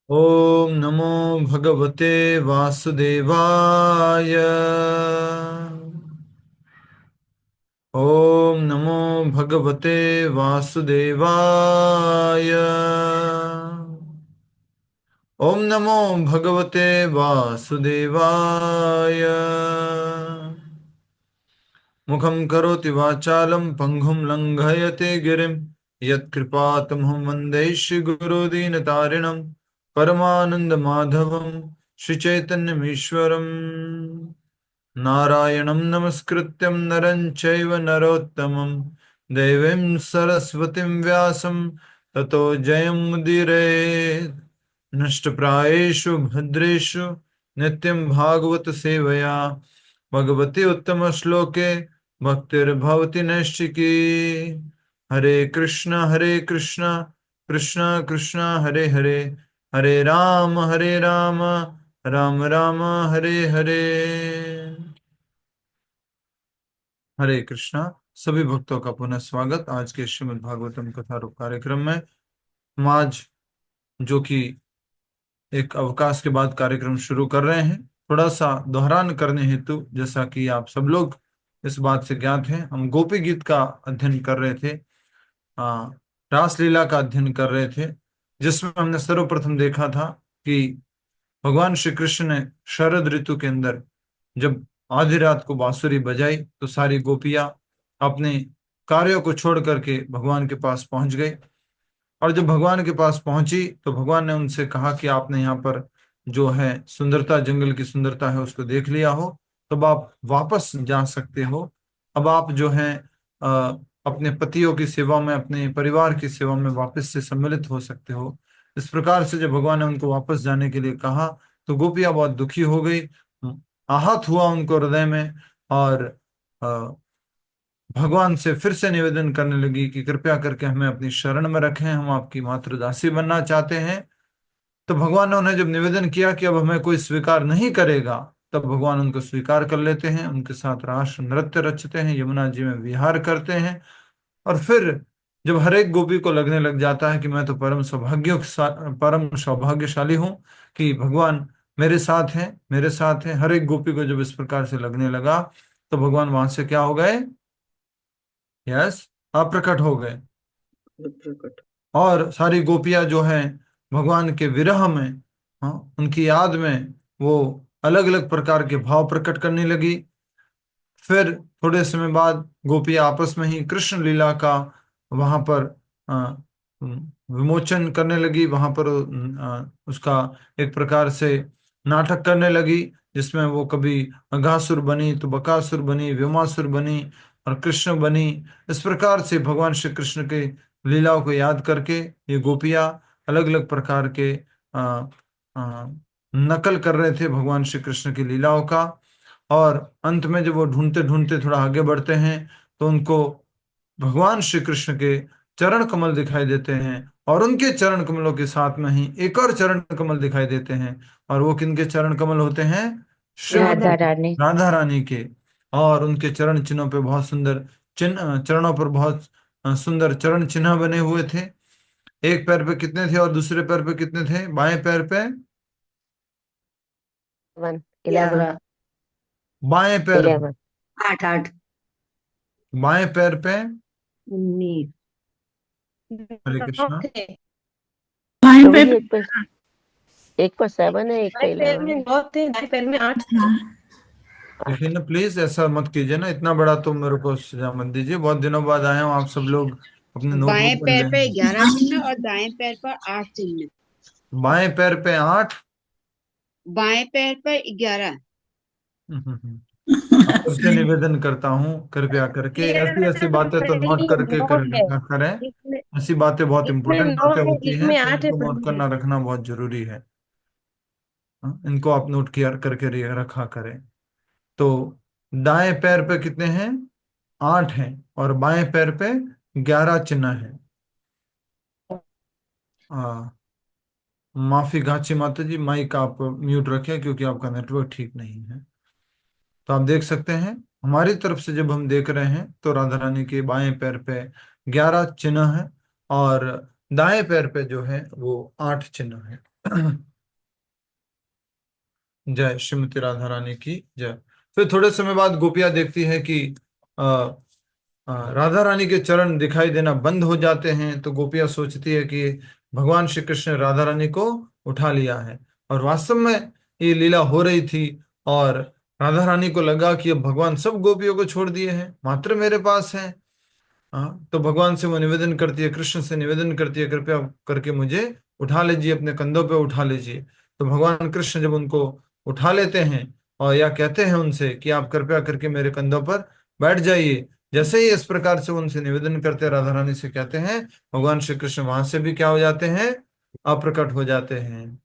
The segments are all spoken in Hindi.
ओम नमो भगवते वासुदेवाय। ओम नमो भगवते वासुदेवाय। ओम नमो भगवते वासुदेवाय। मुखं करोति वाचालं पंगुं लंघयते गिरिं यत्कृपातमहं वन्दे श्रीगुरुदीनतारिणं परमानन्दमाधवं श्रीचैतन्यमीश्वरम्। नारायणं नमस्कृत्यं नरं चैव नरोत्तमं देवीं सरस्वतीं व्यासं ततो जयमुदीरयेत्। नष्टप्रायेषु भद्रेषु नित्यं भागवत सेवया भगवती उत्तम श्लोके भक्तिर्भवति नैष्ठिकी। हरे कृष्ण कृष्ण कृष्ण हरे हरे, हरे राम राम राम हरे हरे। हरे कृष्णा। सभी भक्तों का पुनः स्वागत आज के श्रीमद् भागवतम कथा रूप कार्यक्रम में। हम आज जो कि एक अवकाश के बाद कार्यक्रम शुरू कर रहे हैं, थोड़ा सा दोहरान करने हेतु, जैसा कि आप सब लोग इस बात से ज्ञात हैं, हम गोपी गीत का अध्ययन कर रहे थे, रासलीला का अध्ययन कर रहे थे, जिसमें हमने सर्वप्रथम देखा था कि भगवान श्री कृष्ण ने शरद ऋतु के अंदर जब आधी रात को बांसुरी बजाई तो सारी गोपियां अपने कार्यों को छोड़ करके भगवान के पास पहुंच गई। और जब भगवान के पास पहुंची तो भगवान ने उनसे कहा कि आपने यहाँ पर जो है सुंदरता, जंगल की सुंदरता है, उसको देख लिया हो, तब आप वापस जा सकते हो। अब आप जो है अपने पतियों की सेवा में, अपने परिवार की सेवा में वापस से सम्मिलित हो सकते हो। इस प्रकार से जब भगवान ने उनको वापस जाने के लिए कहा तो गोपियां बहुत दुखी हो गई, आहत हुआ उनको हृदय में, और अ, भगवान से फिर से निवेदन करने लगी कि कृपया करके हमें अपनी शरण में रखें, हम आपकी मातृ दासी बनना चाहते हैं। तो भगवान ने उन्हें जब निवेदन किया कि अब हमें कोई स्वीकार नहीं करेगा, तब भगवान उनको स्वीकार कर लेते हैं, उनके साथ रास नृत्य रचते हैं, यमुना जी में विहार करते हैं। और फिर जब हर एक गोपी को लगने लग जाता है कि मैं तो परम सौभाग्यशाली हूँ कि भगवान मेरे साथ हैं, मेरे साथ हैं, हर एक गोपी को जब इस प्रकार से लगने लगा तो भगवान वहां से क्या हो गए? यस, अप्रकट हो गए। प्रकट। और सारी गोपियां जो हैं भगवान के विरह में, हाँ, उनकी याद में वो अलग अलग प्रकार के भाव प्रकट करने लगी। फिर थोड़े समय बाद गोपियां आपस में ही कृष्ण लीला का वहां पर अ, विमोचन करने लगी, वहां पर उसका एक प्रकार से नाटक करने लगी, जिसमें वो कभी अघासुर बनी तो बकासुर बनी, व्योमासुर बनी और कृष्ण बनी। इस प्रकार से भगवान श्री कृष्ण के लीलाओं को याद करके ये गोपियां अलग अलग प्रकार के नकल कर रहे थे भगवान श्री कृष्ण की लीलाओं का। और अंत में जब वो ढूंढते ढूंढते थोड़ा आगे बढ़ते हैं तो उनको भगवान श्री कृष्ण के चरण कमल दिखाई देते हैं, और उनके चरण कमलों के साथ में ही एक और चरण कमल दिखाई देते हैं। और वो किनके चरण कमल होते हैं? श्रीमती राधा रानी। राधा रानी के। और उनके चरण चिन्हों पे बहुत सुंदर चिन्ह, चरणों पर बहुत सुंदर चरण चिन्ह बने हुए थे। एक पैर पे कितने थे और दूसरे पैर पे कितने थे? बाएं पैर पे, 11। बाएं पैर पे, 11। 8 8। बाएं पैर पे। 19। हरे 9 कृष्णा। थे। बाएं प्रभु पैर जी, पे एक पर 7 है, एक पे बाएं पैर 11 में है। 9 थे, दाएं पैर में 8 थे। देखिए 8। ना, प्लीज ऐसा मत कीजिए ना, इतना बड़ा तो मेरे को सजा मत दीजिए। बहुत दिनों बाद आए हो, आप सब लोग अपने बाएं नोटबुक में पैर ले। पे 11 चिन्ह और दाएं पैर पर 8 चिन्ह। बाएं पैर पे 8। बाएं पैर पर 11। अब फिर से निवेदन करता हूँ, कृपया करके ऐसी ऐसी बातें तो नोट नहीं, करके 9 है। करें। इसमें ऐसी बातें बहुत इसमें इंपॉर्टेंट 9 बातें है, होती हैं, इसमें तो 8 है इनको नोट प्रभु जी। करना रखना बहुत जरूरी है। हाँ, इनको आप नोट किया करके रखा करें। तो दाएं पैर पे कितने हैं? 8 हैं। और बाएं पैर पे 11 चिन्ह है। माफी गाची माता जी, माइक आप म्यूट रखें क्योंकि आपका नेटवर्क ठीक नहीं है। तो आप देख सकते हैं हमारी तरफ से जब हम देख रहे हैं तो राधा रानी के बाएं पैर पे 11 चिन्ह है, और दाएं पैर पे जो है वो 8 चिन्ह है। जय श्रीमती राधा रानी की जय। फिर थोड़े समय बाद गोपियां देखती है कि आ, राधा रानी के चरण दिखाई देना बंद हो जाते हैं, तो गोपियां सोचती है कि भगवान श्री कृष्ण ने राधा रानी को उठा लिया है। और वास्तव में ये लीला हो रही थी, और राधा रानी को लगा कि अब भगवान सब गोपियों को छोड़ दिए हैं, मात्र मेरे पास है। हाँ, तो भगवान से वो निवेदन करती है, कृष्ण से निवेदन करती है, कृपया करके मुझे उठा लीजिए, अपने कंधों पे उठा लीजिए। तो भगवान कृष्ण जब उनको उठा लेते हैं और या कहते हैं उनसे कि आप कृपया करके मेरे कंधों पर बैठ जाइए, जैसे ही इस प्रकार से उनसे निवेदन करते हैं, राधा रानी से कहते हैं, भगवान श्री कृष्ण वहां से भी क्या हो जाते हैं, अप्रकट हो जाते हैं।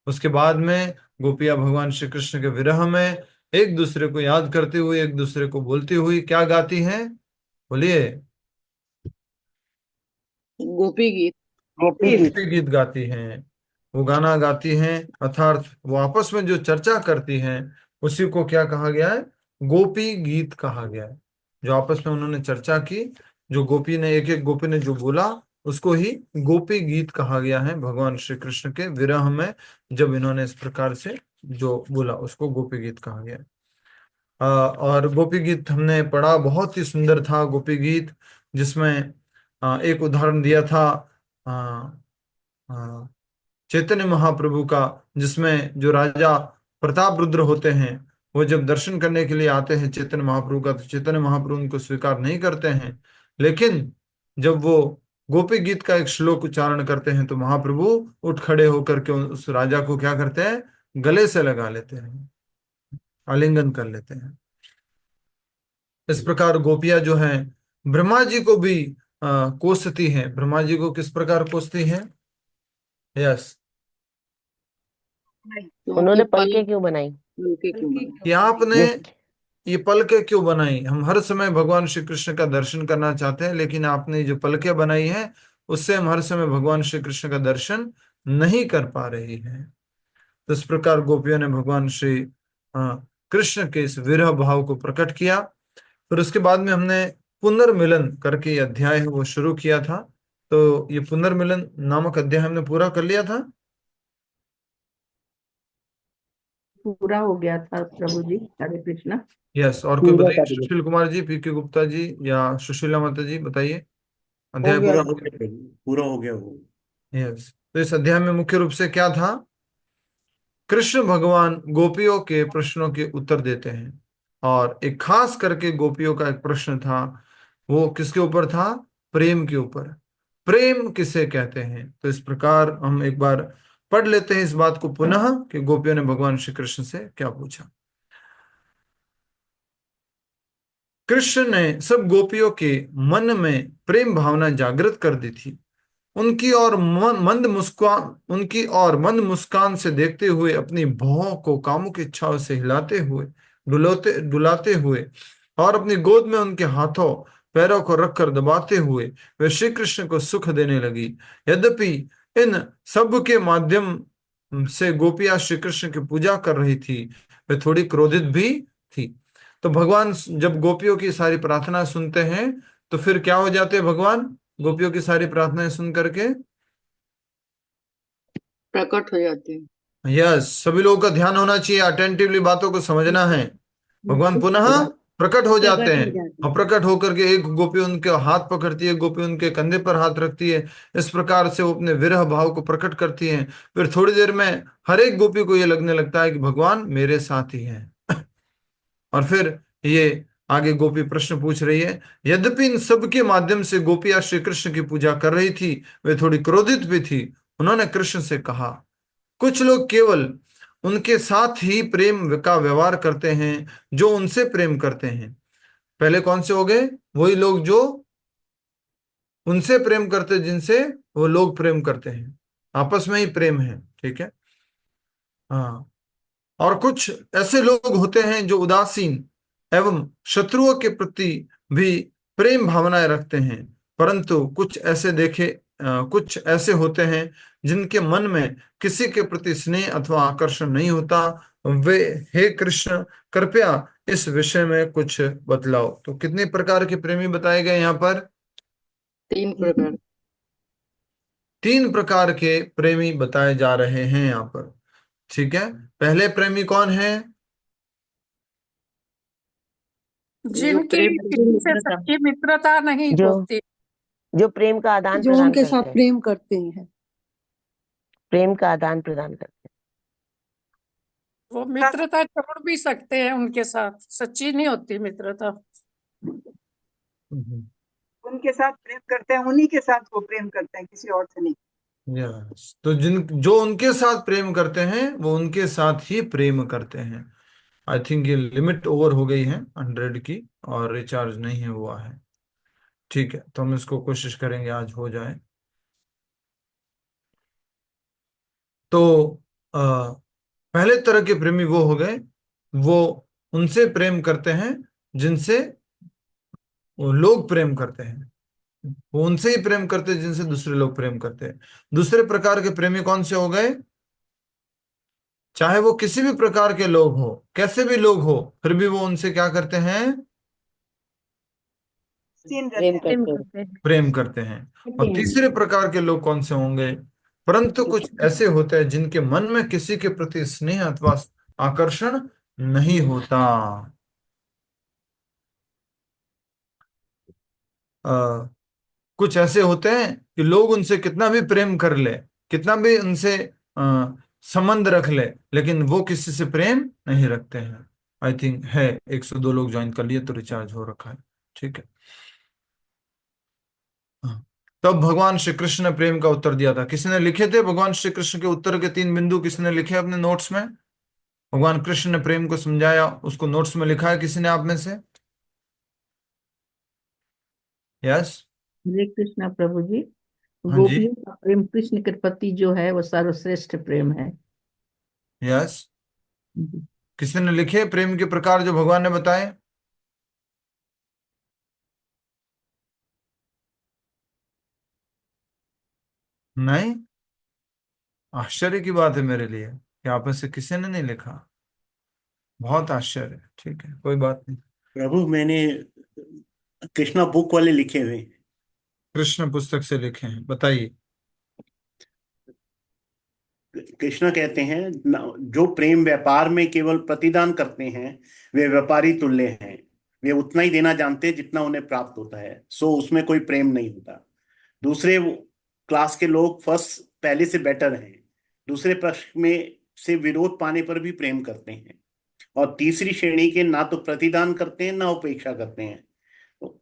उसके बाद में गोपियां भगवान श्री कृष्ण के विरह में एक दूसरे को याद करते हुए, एक दूसरे को बोलती हुई क्या गाती हैं, बोलिए। गोपी गीत। गोपी गीत गाती हैं, वो गाना गाती हैं, अर्थात वो आपस में जो चर्चा करती हैं उसी को क्या कहा गया है, गोपी गीत कहा गया है। जो आपस में उन्होंने चर्चा की, जो गोपी ने एक एक गोपी ने जो बोला, उसको ही गोपी गीत कहा गया है। भगवान श्री कृष्ण के विरह में जब इन्होंने इस प्रकार से जो बोला, उसको गोपी गीत कहा गया है। और गोपी गीत हमने पढ़ा, बहुत ही सुंदर था गोपी गीत, जिसमें एक उदाहरण दिया था अ, अ, चैतन्य महाप्रभु का, जिसमें जो राजा प्रताप रुद्र होते हैं, वो जब दर्शन करने के लिए आते हैं चैतन्य महाप्रभु का, तो चैतन्य महाप्रभु उनको स्वीकार नहीं करते हैं। लेकिन जब वो गोपी गीत का एक श्लोक उच्चारण करते हैं, तो महाप्रभु उठ खड़े होकर के उस राजा को क्या करते हैं, गले से लगा लेते हैं, आलिंगन कर लेते हैं। इस प्रकार गोपियां जो हैं ब्रह्मा जी को भी कोसती हैं। ब्रह्मा जी को किस प्रकार कोसती हैं? यस, उन्होंने पलकें क्यों बनाई? कि आपने ये ये पलकें क्यों बनाई? हम हर समय भगवान श्री कृष्ण का दर्शन करना चाहते हैं, लेकिन आपने जो पलकें बनाई हैं उससे हम हर समय भगवान श्री कृष्ण का दर्शन नहीं कर पा रही हैं। तो इस प्रकार गोपियों ने भगवान श्री कृष्ण के इस विरह भाव को प्रकट किया। फिर उसके बाद में हमने पुनर्मिलन करके ये अध्याय है वो शुरू किया था। तो ये पुनर्मिलन नामक अध्याय हमने पूरा कर लिया था। पूरा हो गया था प्रभु जी, हरे कृष्णा। यस, और कोई बताइए, सुशील कुमार जी, पी के गुप्ता जी या सुशीला माता जी, बताइए। अध्याय पूरा हो गया? पूरा हो गया वो। यस, तो इस अध्याय में मुख्य रूप से क्या था, कृष्ण भगवान गोपियों के प्रश्नों के उत्तर देते हैं। और एक खास करके गोपियों का एक प्रश्न था, वो किसके ऊपर था, प्रेम के ऊपर। प्रेम किसे कहते हैं? तो इस प्रकार हम एक बार पढ़ लेते हैं इस बात को पुनः, कि गोपियों ने भगवान श्री कृष्ण से क्या पूछा। कृष्ण ने सब गोपियों के मन में प्रेम भावना जागृत कर दी थी। उनकी और मंद मुस्कान से देखते हुए, अपनी भौं को कामुक इच्छाओं से हिलाते हुए, डुलाते डुलाते हुए, और अपनी गोद में उनके हाथों पैरों को रखकर दबाते हुए वे श्री कृष्ण को सुख देने लगी। यद्यपि इन सब के माध्यम से गोपियां श्री कृष्ण की पूजा कर रही थी, वे थोड़ी क्रोधित भी थी। तो भगवान जब गोपियों की सारी प्रार्थना सुनते हैं, तो फिर क्या हो जाते हैं भगवान, गोपियों की सारी प्रार्थनाएं सुन करके प्रकट हो जाते हैं। यस, सभी लोगों का ध्यान होना चाहिए, अटेंटिवली बातों को समझना है। भगवान पुनः प्रकट हो जाते हैं, और प्रकट होकर के एक गोपी उनके हाथ पकड़ती है, गोपी उनके कंधे पर हाथ रखती है। इस प्रकार से वो अपने विरह भाव को प्रकट करती है। फिर थोड़ी देर में हर एक गोपी को ये लगने लगता है कि भगवान मेरे साथ ही है। और फिर ये आगे गोपी प्रश्न पूछ रही है, यद्यपि इन सब के माध्यम से गोपियां श्री कृष्ण की पूजा कर रही थी, वे थोड़ी क्रोधित भी थी। उन्होंने कृष्ण से कहा, कुछ लोग केवल उनके साथ ही प्रेम का व्यवहार करते हैं जो उनसे प्रेम करते हैं। पहले कौन से हो गए? वही लोग जो उनसे प्रेम करते, जिनसे वो लोग प्रेम करते हैं, आपस में ही प्रेम है, ठीक है। हाँ, और कुछ ऐसे लोग होते हैं जो उदासीन एवं शत्रुओं के प्रति भी प्रेम भावनाएं रखते हैं। परंतु कुछ ऐसे होते हैं जिनके मन में किसी के प्रति स्नेह अथवा आकर्षण नहीं होता। वे, हे कृष्ण, कृपया इस विषय में कुछ बतलाओ। तो कितने प्रकार के प्रेमी बताए गए यहाँ पर? 3 प्रकार। तीन प्रकार के प्रेमी बताए जा रहे हैं यहाँ पर। ठीक है, पहले प्रेमी कौन है? जो जिनकी प्रेम किसी से सच्ची मित्रता नहीं जो होती, जो प्रेम का आदान जो प्रदान उनके करते साथ हैं, प्रेम करते हैं। प्रेम का आदान प्रदान करते वो मित्रता छोड़ भी सकते हैं उनके साथ, सच्ची नहीं होती मित्रता। हम्म, उनके साथ प्रेम करते हैं, उन्हीं के साथ वो प्रेम करते हैं, किसी और से नहीं। यस, तो जो उनके साथ प्रेम करते हैं वो उनके साथ ही प्रेम करते हैं। आई थिंक ये लिमिट ओवर हो गई है 100 की, और रिचार्ज नहीं हुआ है। ठीक है, तो हम इसको कोशिश करेंगे आज हो जाए। तो पहले तरह के प्रेमी वो हो गए, वो उनसे प्रेम करते हैं जिनसे वो लोग प्रेम करते हैं, वो उनसे ही प्रेम करते हैं जिनसे दूसरे लोग प्रेम करते हैं। दूसरे प्रकार के प्रेमी कौन से हो गए? चाहे वो किसी भी प्रकार के लोग हो, कैसे भी लोग हो, फिर भी वो उनसे क्या करते हैं? सीन रहते प्रेम हैं। करते हैं। प्रेम करते हैं। और तीसरे प्रकार के लोग कौन से होंगे? परंतु कुछ ऐसे होते हैं जिनके मन में किसी के प्रति स्नेह अथवा आकर्षण नहीं होता। आ, कुछ ऐसे होते हैं कि लोग उनसे कितना भी प्रेम कर ले, कितना भी उनसे संबंध रख ले, लेकिन वो किसी से प्रेम नहीं रखते हैं। आई थिंक है 102 लोग ज्वाइन कर लिए, तो रिचार्ज हो रखा है। ठीक है, हाँ। तब भगवान श्री कृष्ण ने प्रेम का उत्तर दिया था। किसने लिखे थे भगवान श्री कृष्ण के उत्तर के 3 बिंदु? किसने लिखे अपने नोट्स में? भगवान कृष्ण ने प्रेम को समझाया, उसको नोट्स में लिखा है किसी ने आप में से? यस। हरे कृष्णा प्रभु जी। हाँ जी। गोपियों का प्रेम कृष्ण के प्रति जो है वो सर्वश्रेष्ठ प्रेम है। यस, किसी ने लिखे प्रेम के प्रकार जो भगवान ने बताए? नहीं? आश्चर्य की बात है मेरे लिए कि आप में से किसी ने नहीं लिखा। बहुत आश्चर्य। ठीक है, कोई बात नहीं। प्रभु मैंने कृष्णा बुक वाले लिखे हुए हैं। कृष्ण पुस्तक से लिखे हैं, बताइए। कृष्णा कहते हैं जो प्रेम व्यापार में केवल प्रतिदान करते हैं वे व्यापारी तुल्य हैं। वे उतना ही देना जानते हैं जितना उन्हें प्राप्त होता है, सो उसमें कोई प्रेम नहीं होता। दूसरे क्लास के लोग फर्स्ट पहले से बेटर हैं। दूसरे पक्ष में से विरोध पाने पर भी प्रेम करते हैं। और तीसरी श्रेणी के ना तो प्रतिदान करते हैं ना उपेक्षा करते हैं।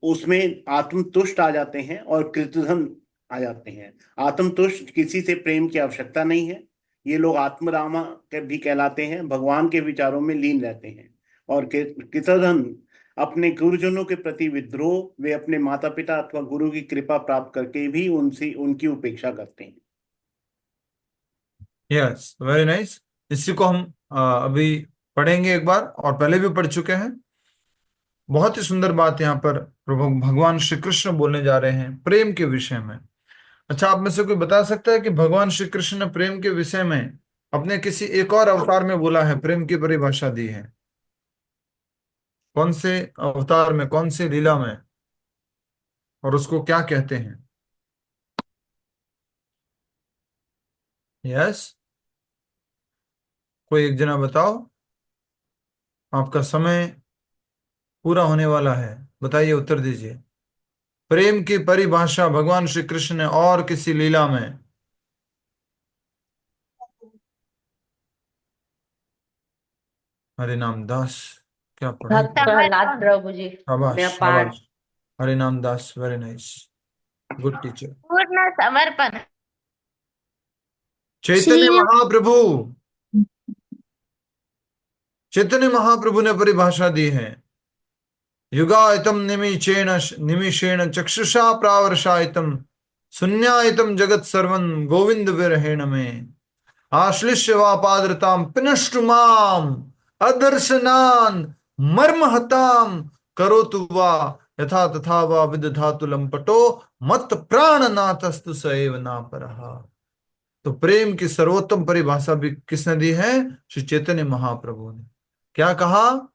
उसमें आत्मतुष्ट आ जाते हैं और कृतघ्न आ जाते हैं। आत्मतुष्ट किसी से प्रेम की आवश्यकता नहीं है। ये लोग आत्मरामा के भी कहलाते हैं, भगवान के विचारों में लीन रहते हैं। और कृतघ्न अपने गुरुजनों के प्रति विद्रोह, वे अपने माता पिता अथवा गुरु की कृपा प्राप्त करके भी उनसे उनकी उपेक्षा करते हैं। Yes, very nice. इसी को हम अभी पढ़ेंगे एक बार, और पहले भी पढ़ चुके हैं। बहुत ही सुंदर बात यहाँ पर प्रभु भगवान श्री कृष्ण बोलने जा रहे हैं प्रेम के विषय में। अच्छा, आप में से कोई बता सकता है कि भगवान श्री कृष्ण ने प्रेम के विषय में अपने किसी एक और अवतार में बोला है, प्रेम की परिभाषा दी है? कौन से अवतार में, कौन सी लीला में, और उसको क्या कहते हैं? यस, कोई एक जना बताओ। आपका समय पूरा होने वाला है, बताइए, उत्तर दीजिए। प्रेम की परिभाषा भगवान श्री कृष्ण ने और किसी लीला में? हरे नाम दास, क्या पढ़े? भक्त प्रहलाद प्रभु जी। शाबाश व्यापार। शाबाश। हरे नाम दास, वेरी नाइस, गुड टीचर। पूर्ण समर्पण। चैतन्य महाप्रभु, चैतन्य महाप्रभु ने परिभाषा दी है। युगायतम निमिषेण निमिषेण चक्षुषा प्रावर्षायतम शून्यायतम जगत सर्वं गोविंद विरहेण में आश्लिष्य वा पादरताम पिनष्टु माम अदर्शनान मर्महताम करोतु वा यथा तथा वा विदधातु लंपटो मत प्राणनाथस्तु सएव ना परहा। तो प्रेम की सर्वोत्तम परिभाषा भी किसने दी है? श्री चैतन्य महाप्रभु ने। क्या कहा?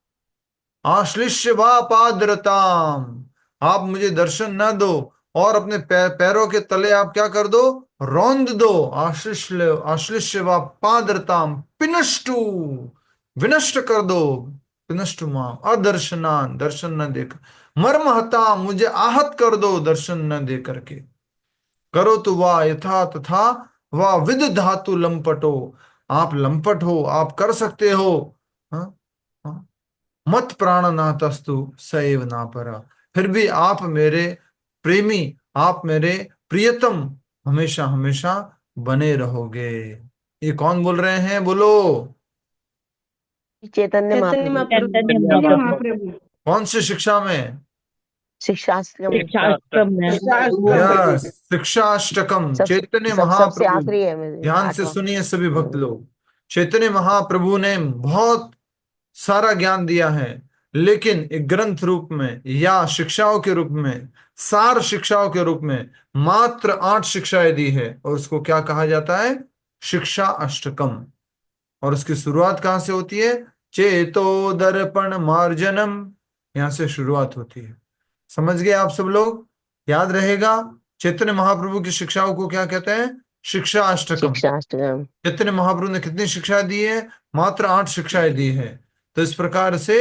आश्लिष्य वा पादरताम, आप मुझे दर्शन न दो और अपने पैरों के तले आप क्या कर दो? रौंद दो, आश्लिष्य व पादरताम पिनष्टु, विनष्ट कर दो, पिनष्टु माम अदर्शनान, दर्शन न देकर, मर्महता, मुझे आहत कर दो दर्शन न दे करके, करो तो वाह यथा तथा वाह विद धातु लंपटो, आप लंपट हो, आप कर सकते हो, हाँ? हाँ? मत प्राण नातस्तु सैव ना परा, फिर भी आप मेरे प्रेमी, आप मेरे प्रियतम हमेशा हमेशा बने रहोगे। ये कौन बोल रहे हैं, बोलो? चैतन्य चैतन्य महाप्रभु महाप्रभु। महाप्रभु। कौन सी शिक्षा में? शिक्षास्त्र में शास्त्रम में। यस, शिक्षाष्टकम, चैतन्य सबसे महाप्रभु। आखिरी है मेरे ध्यान से 8वां। सुनिए सभी भक्त लोग, चैतन्य महाप्रभु ने बहुत सारा ज्ञान दिया है, लेकिन एक ग्रंथ रूप में या शिक्षाओं के रूप में, सार शिक्षाओं के रूप में मात्र 8 शिक्षाएं दी है, और उसको क्या कहा जाता है? शिक्षा अष्टकम। और उसकी शुरुआत कहां से होती है? चेतो दर्पण मार्जनम, यहां से शुरुआत होती है। समझ गए आप सब लोग? याद रहेगा, चैतन्य महाप्रभु की शिक्षाओं को क्या कहते हैं? शिक्षा अष्टकम। शिक्षाष्टकम। चैतन्य महाप्रभु ने कितनी शिक्षा दी है? मात्र 8 शिक्षाएं दी है। तो इस प्रकार से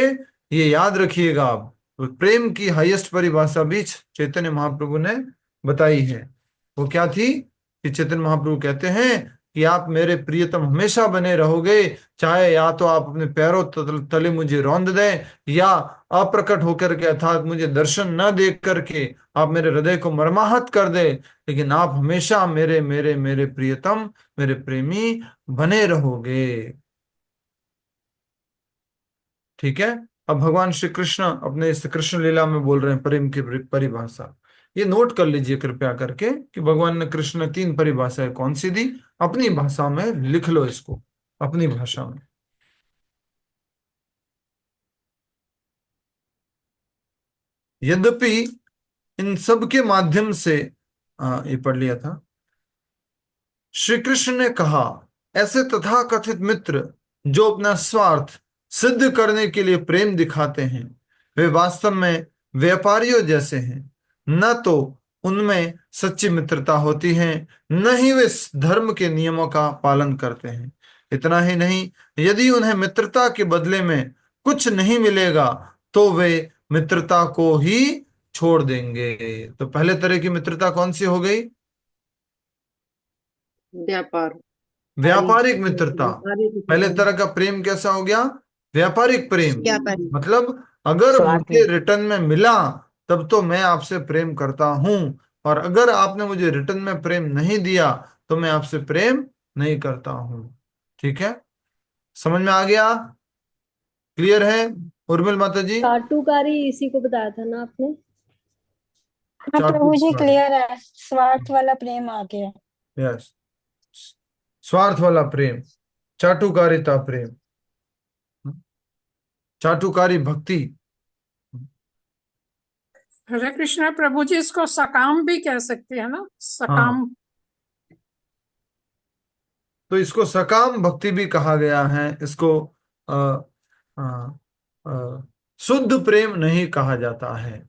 ये याद रखिएगा आप, प्रेम की हाईएस्ट परिभाषा भी चैतन्य महाप्रभु ने बताई है। वो क्या थी? कि चैतन्य महाप्रभु कहते हैं कि आप मेरे प्रियतम हमेशा बने रहोगे, चाहे या तो आप अपने पैरों तले मुझे रौंद दें, या अप्रकट होकर के अर्थात मुझे दर्शन न देख करके आप मेरे हृदय को मर्माहत कर दे, लेकिन आप हमेशा मेरे मेरे मेरे प्रियतम, मेरे प्रेमी बने रहोगे। ठीक है? अब भगवान श्री कृष्ण अपने इस कृष्ण लीला में बोल रहे हैं प्रेम की परिभाषा। ये नोट कर लीजिए कृपया करके कि भगवान ने कृष्ण ने 3 परिभाषाएं कौन सी दी, अपनी भाषा में लिख लो इसको, अपनी भाषा में। यद्यपि इन सब के माध्यम से ये पढ़ लिया था, श्री कृष्ण ने कहा ऐसे तथाकथित मित्र जो अपना स्वार्थ सिद्ध करने के लिए प्रेम दिखाते हैं, वे वास्तव में व्यापारियों जैसे हैं। न तो उनमें सच्ची मित्रता होती है, न ही वे धर्म के नियमों का पालन करते हैं। इतना ही नहीं, यदि उन्हें मित्रता के बदले में कुछ नहीं मिलेगा तो वे मित्रता को ही छोड़ देंगे। तो पहले तरह की मित्रता कौन सी हो गई? व्यापार। व्यापारिक मित्रता। पहले तरह का प्रेम कैसा हो गया? व्यापारिक प्रेम। व्यापारी। मतलब अगर स्वार्थी। मुझे रिटर्न में मिला तब तो मैं आपसे प्रेम करता हूं, और अगर आपने मुझे रिटर्न में प्रेम नहीं दिया तो मैं आपसे प्रेम नहीं करता हूं। ठीक है? समझ में आ गया? क्लियर है उर्मिल माता जी? चाटुकारी इसी को बताया था ना आपने? हाँ प्रभु जी, चाटुकारी। क्लियर है, स्वार्थ वाला प्रेम आ गया। यस, स्वार्थ वाला प्रेम, चाटुकारिता प्रेम, चाटुकारी भक्ति। हरे कृष्णा प्रभु जी, इसको सकाम भी कह सकते हैं ना? सकाम। तो इसको सकाम भक्ति भी कहा गया है। इसको आ, आ, आ, शुद्ध प्रेम नहीं कहा जाता है।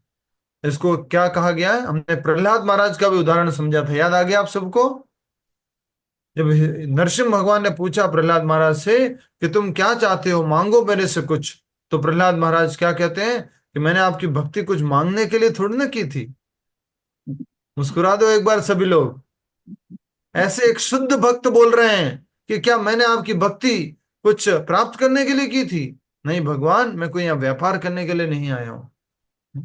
इसको क्या कहा गया है? हमने प्रहलाद महाराज का भी उदाहरण समझा था, याद आ गया आप सबको? जब नरसिंह भगवान ने पूछा प्रहलाद महाराज से कि तुम क्या चाहते हो, मांगो मेरे से कुछ, तो प्रहलाद महाराज क्या कहते हैं कि मैंने आपकी भक्ति कुछ मांगने के लिए थोड़ी ना की थी। मुस्कुरा दो एक बार सभी लोग। ऐसे एक शुद्ध भक्त बोल रहे हैं कि क्या मैंने आपकी भक्ति कुछ प्राप्त करने के लिए की थी? नहीं भगवान, मैं कोई यहाँ व्यापार करने के लिए नहीं आया हूं।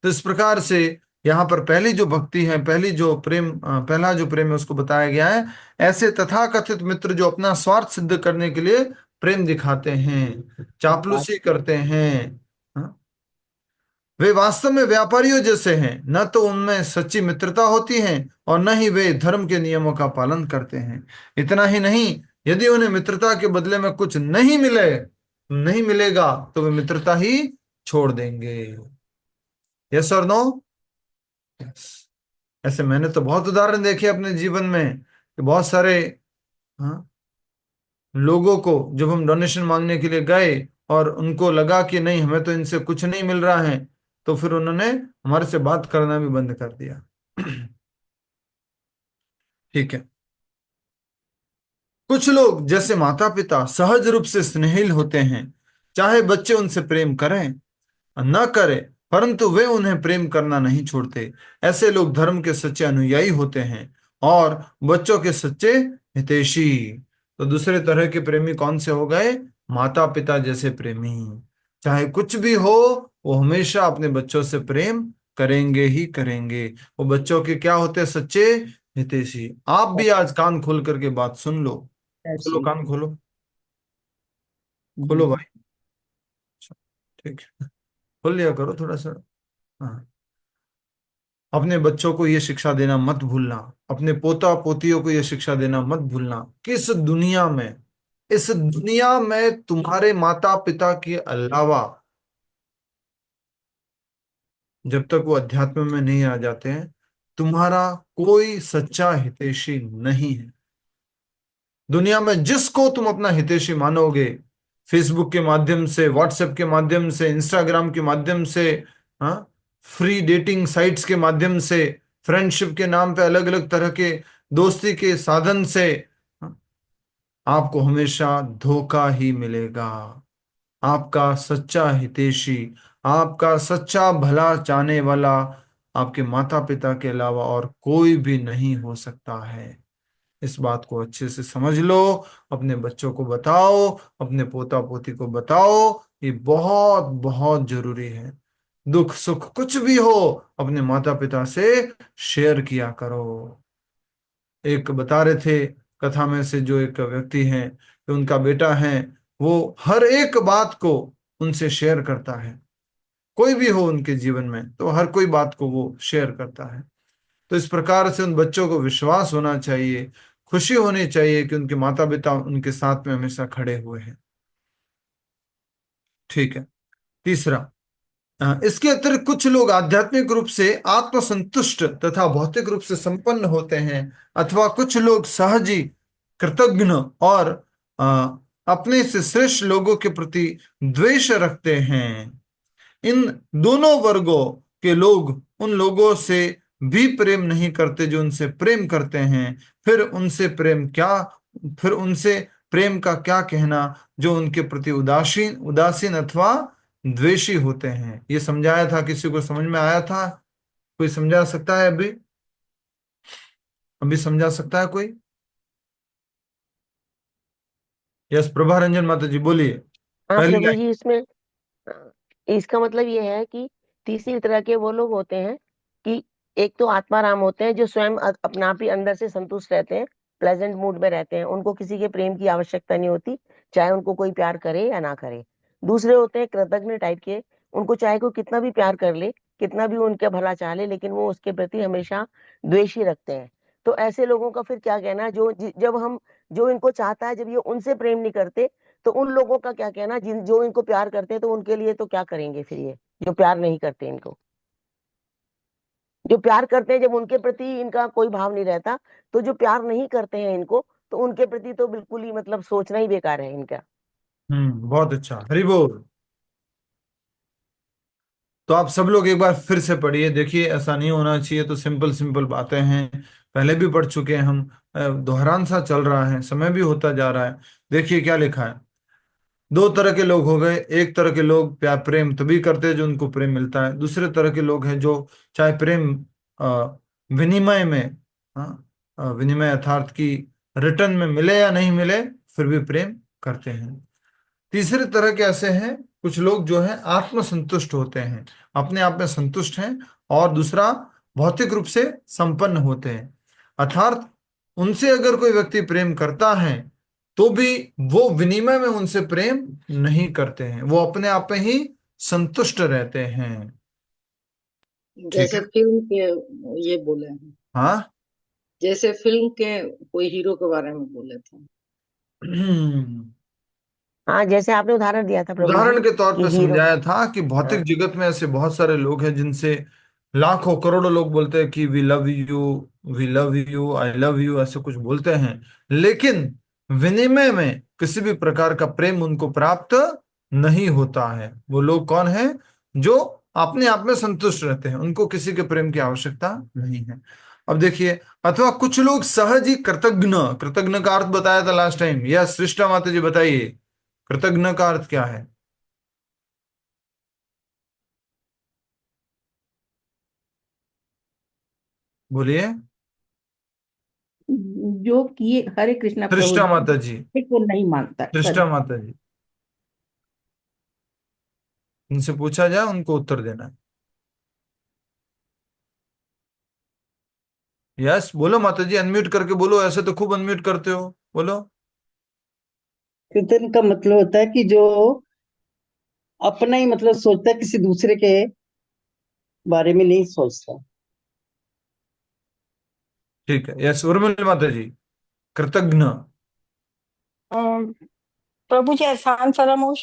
तो इस प्रकार से यहाँ पर पहली जो भक्ति है, पहली जो प्रेम, पहला जो प्रेम है उसको बताया गया है। ऐसे तथाकथित मित्र जो अपना स्वार्थ सिद्ध करने के लिए प्रेम दिखाते हैं, चापलूसी करते हैं, वे वास्तव में व्यापारियों जैसे हैं। न तो उनमें सच्ची मित्रता होती है और न ही वे धर्म के नियमों का पालन करते हैं। इतना ही नहीं, यदि उन्हें मित्रता के बदले में कुछ नहीं मिलेगा तो वे मित्रता ही छोड़ देंगे। यस और नो? ऐसे मैंने तो बहुत उदाहरण देखे अपने जीवन में कि बहुत सारे लोगों को जब हम डोनेशन मांगने के लिए गए और उनको लगा कि नहीं, हमें तो इनसे कुछ नहीं मिल रहा है, तो फिर उन्होंने हमारे से बात करना भी बंद कर दिया। ठीक है। कुछ लोग जैसे माता पिता सहज रूप से स्नेहिल होते हैं, चाहे बच्चे उनसे प्रेम करें न करें, परंतु वे उन्हें प्रेम करना नहीं छोड़ते। ऐसे लोग धर्म के सच्चे अनुयायी होते हैं और बच्चों के सच्चे हितैषी। तो दूसरे तरह के प्रेमी कौन से हो गए? माता पिता जैसे प्रेमी। चाहे कुछ भी हो, वो हमेशा अपने बच्चों से प्रेम करेंगे ही करेंगे। वो बच्चों के क्या होते हैं? सच्चे हितैषी। आप भी आज कान खोल करके बात सुन लो। खोलो, कान खोलो, खोलो भाई। अच्छा, ठीक है, खोल लिया करो थोड़ा सा। हाँ, अपने बच्चों को ये शिक्षा देना मत भूलना, अपने पोता पोतियों को ये शिक्षा देना मत भूलना कि इस दुनिया में तुम्हारे माता पिता के अलावा, जब तक वो अध्यात्म में नहीं आ जाते हैं, तुम्हारा कोई सच्चा हितैषी नहीं है। दुनिया में जिसको तुम अपना हितैषी मानोगे, फेसबुक के माध्यम से, व्हाट्सएप के माध्यम से, इंस्टाग्राम के माध्यम से, हाँ, फ्री डेटिंग साइट्स के माध्यम से, फ्रेंडशिप के नाम पे अलग अलग तरह के दोस्ती के साधन से, हाँ, आपको हमेशा धोखा ही मिलेगा। आपका सच्चा हितैषी, आपका सच्चा भला चाहने वाला आपके माता पिता के अलावा और कोई भी नहीं हो सकता है। इस बात को अच्छे से समझ लो, अपने बच्चों को बताओ, अपने पोता पोती को बताओ। ये बहुत बहुत जरूरी है। दुख सुख कुछ भी हो, अपने माता पिता से शेयर किया करो। एक बता रहे थे कथा में से, जो एक व्यक्ति हैं, तो उनका बेटा है, वो हर एक बात को उनसे शेयर करता है। कोई भी हो उनके जीवन में, तो हर कोई बात को वो शेयर करता है। तो इस प्रकार से उन बच्चों को विश्वास होना चाहिए, खुशी होनी चाहिए कि उनके माता पिता उनके साथ में हमेशा खड़े हुए हैं। ठीक है। तीसरा, इसके अतिरिक्त कुछ लोग आध्यात्मिक रूप से आत्मसंतुष्ट तथा भौतिक रूप से संपन्न होते हैं, अथवा कुछ लोग सहज ही कृतज्ञ और अपने से श्रेष्ठ लोगों के प्रति द्वेष रखते हैं। इन दोनों वर्गों के लोग उन लोगों से भी प्रेम नहीं करते जो उनसे प्रेम करते हैं। फिर उनसे प्रेम का क्या कहना जो उनके प्रति उदासीन उदासीन अथवा द्वेषी होते हैं। ये समझाया था, किसी को समझ में आया था? कोई समझा सकता है? अभी अभी समझा सकता है कोई? यस, प्रभा रंजन माता जी बोलिए। हाँ पहली प्रभु लाइन। जी, इसमें इसका मतलब ये है कि तीसरी तरह के वो लोग होते हैं कि एक तो आत्माराम होते हैं, जो स्वयं अपना आप ही अंदर से संतुष्ट रहते हैं, प्लेजेंट मूड में रहते हैं, उनको किसी के प्रेम की आवश्यकता नहीं होती, चाहे उनको कोई प्यार करे या ना करे। दूसरे होते हैं कृतज्ञ टाइप के, उनको चाहे कोई कितना भी प्यार कर ले, कितना भी उनका भला चाह ले, लेकिन वो उसके प्रति हमेशा द्वेष ही रखते हैं। तो ऐसे लोगों का फिर क्या कहना, जब हम जो इनको चाहता है, जब ये उनसे प्रेम नहीं करते, तो उन लोगों का क्या कहना, जिन जो इनको प्यार करते हैं, तो उनके लिए तो क्या करेंगे फिर ये जो प्यार नहीं करते इनको? जो प्यार करते हैं, जब उनके प्रति इनका कोई भाव नहीं रहता, तो जो प्यार नहीं करते हैं इनको, तो उनके प्रति तो बिल्कुल ही मतलब सोचना ही बेकार है इनका। बहुत अच्छा, हरि बोल। तो आप सब लोग एक बार फिर से पढ़िए, देखिए ऐसा नहीं होना चाहिए। तो सिंपल सिंपल बातें हैं, पहले भी पढ़ चुके हैं हम, दोहरान सा चल रहा है, समय भी होता जा रहा है। देखिए क्या लिखा है। दो तरह के लोग हो गए। एक तरह के लोग प्यार प्रेम तभी करते हैं जो उनको प्रेम मिलता है। दूसरे तरह के लोग हैं जो चाहे प्रेम विनिमय में, विनिमय अर्थात की रिटर्न में मिले या नहीं मिले, फिर भी प्रेम करते हैं। तीसरे तरह के ऐसे हैं कुछ लोग जो हैं आत्मसंतुष्ट होते हैं, अपने आप में संतुष्ट हैं। और दूसरा, भौतिक रूप से संपन्न होते हैं, अर्थात उनसे अगर कोई व्यक्ति प्रेम करता है तो भी वो विनिमय में उनसे प्रेम नहीं करते हैं, वो अपने आप में ही संतुष्ट रहते हैं। ठीक जैसे है। फिल्म के ये बोले हैं, हाँ। जैसे फिल्म के कोई हीरो के बारे में बोले थे। हाँ, जैसे आपने उदाहरण दिया था प्रभु जी उदाहरण के तौर कि पे हीरो। समझाया था कि भौतिक हाँ, जगत में ऐसे बहुत सारे लोग हैं जिनसे लाखों करोड़ों लोग बोलते हैं कि we love you, we love you, I love you, ऐसे कुछ बोलते हैं, लेकिन विनिमय में किसी भी प्रकार का प्रेम उनको प्राप्त नहीं होता है। वो लोग कौन हैं? जो अपने आप में संतुष्ट रहते हैं, उनको किसी के प्रेम की आवश्यकता नहीं है। अब देखिए, अथवा कुछ लोग सहज ही कृतज्ञ, कृतज्ञ का अर्थ बताया था लास्ट टाइम, या सृष्टा माता जी बताइए कृतज्ञ का अर्थ क्या है? बोलिए। जो किए, हरे कृष्णा प्रभु सृष्टा जी, माता जी, को नहीं मानता, सृष्टा सर। माता जी, इनसे पूछा जाए, उनको उत्तर देना है। यस, बोलो माता जी, अनम्यूट करके बोलो, ऐसे तो खूब अनम्यूट करते हो, बोलो। कीर्तन का मतलब होता है कि जो अपना ही मतलब सोचता है, किसी दूसरे के बारे में नहीं सोचता। ठीक है, यस उर्मिला माता जी, कृतज्ञ। अम, प्रभु जी एहसान फरामोश।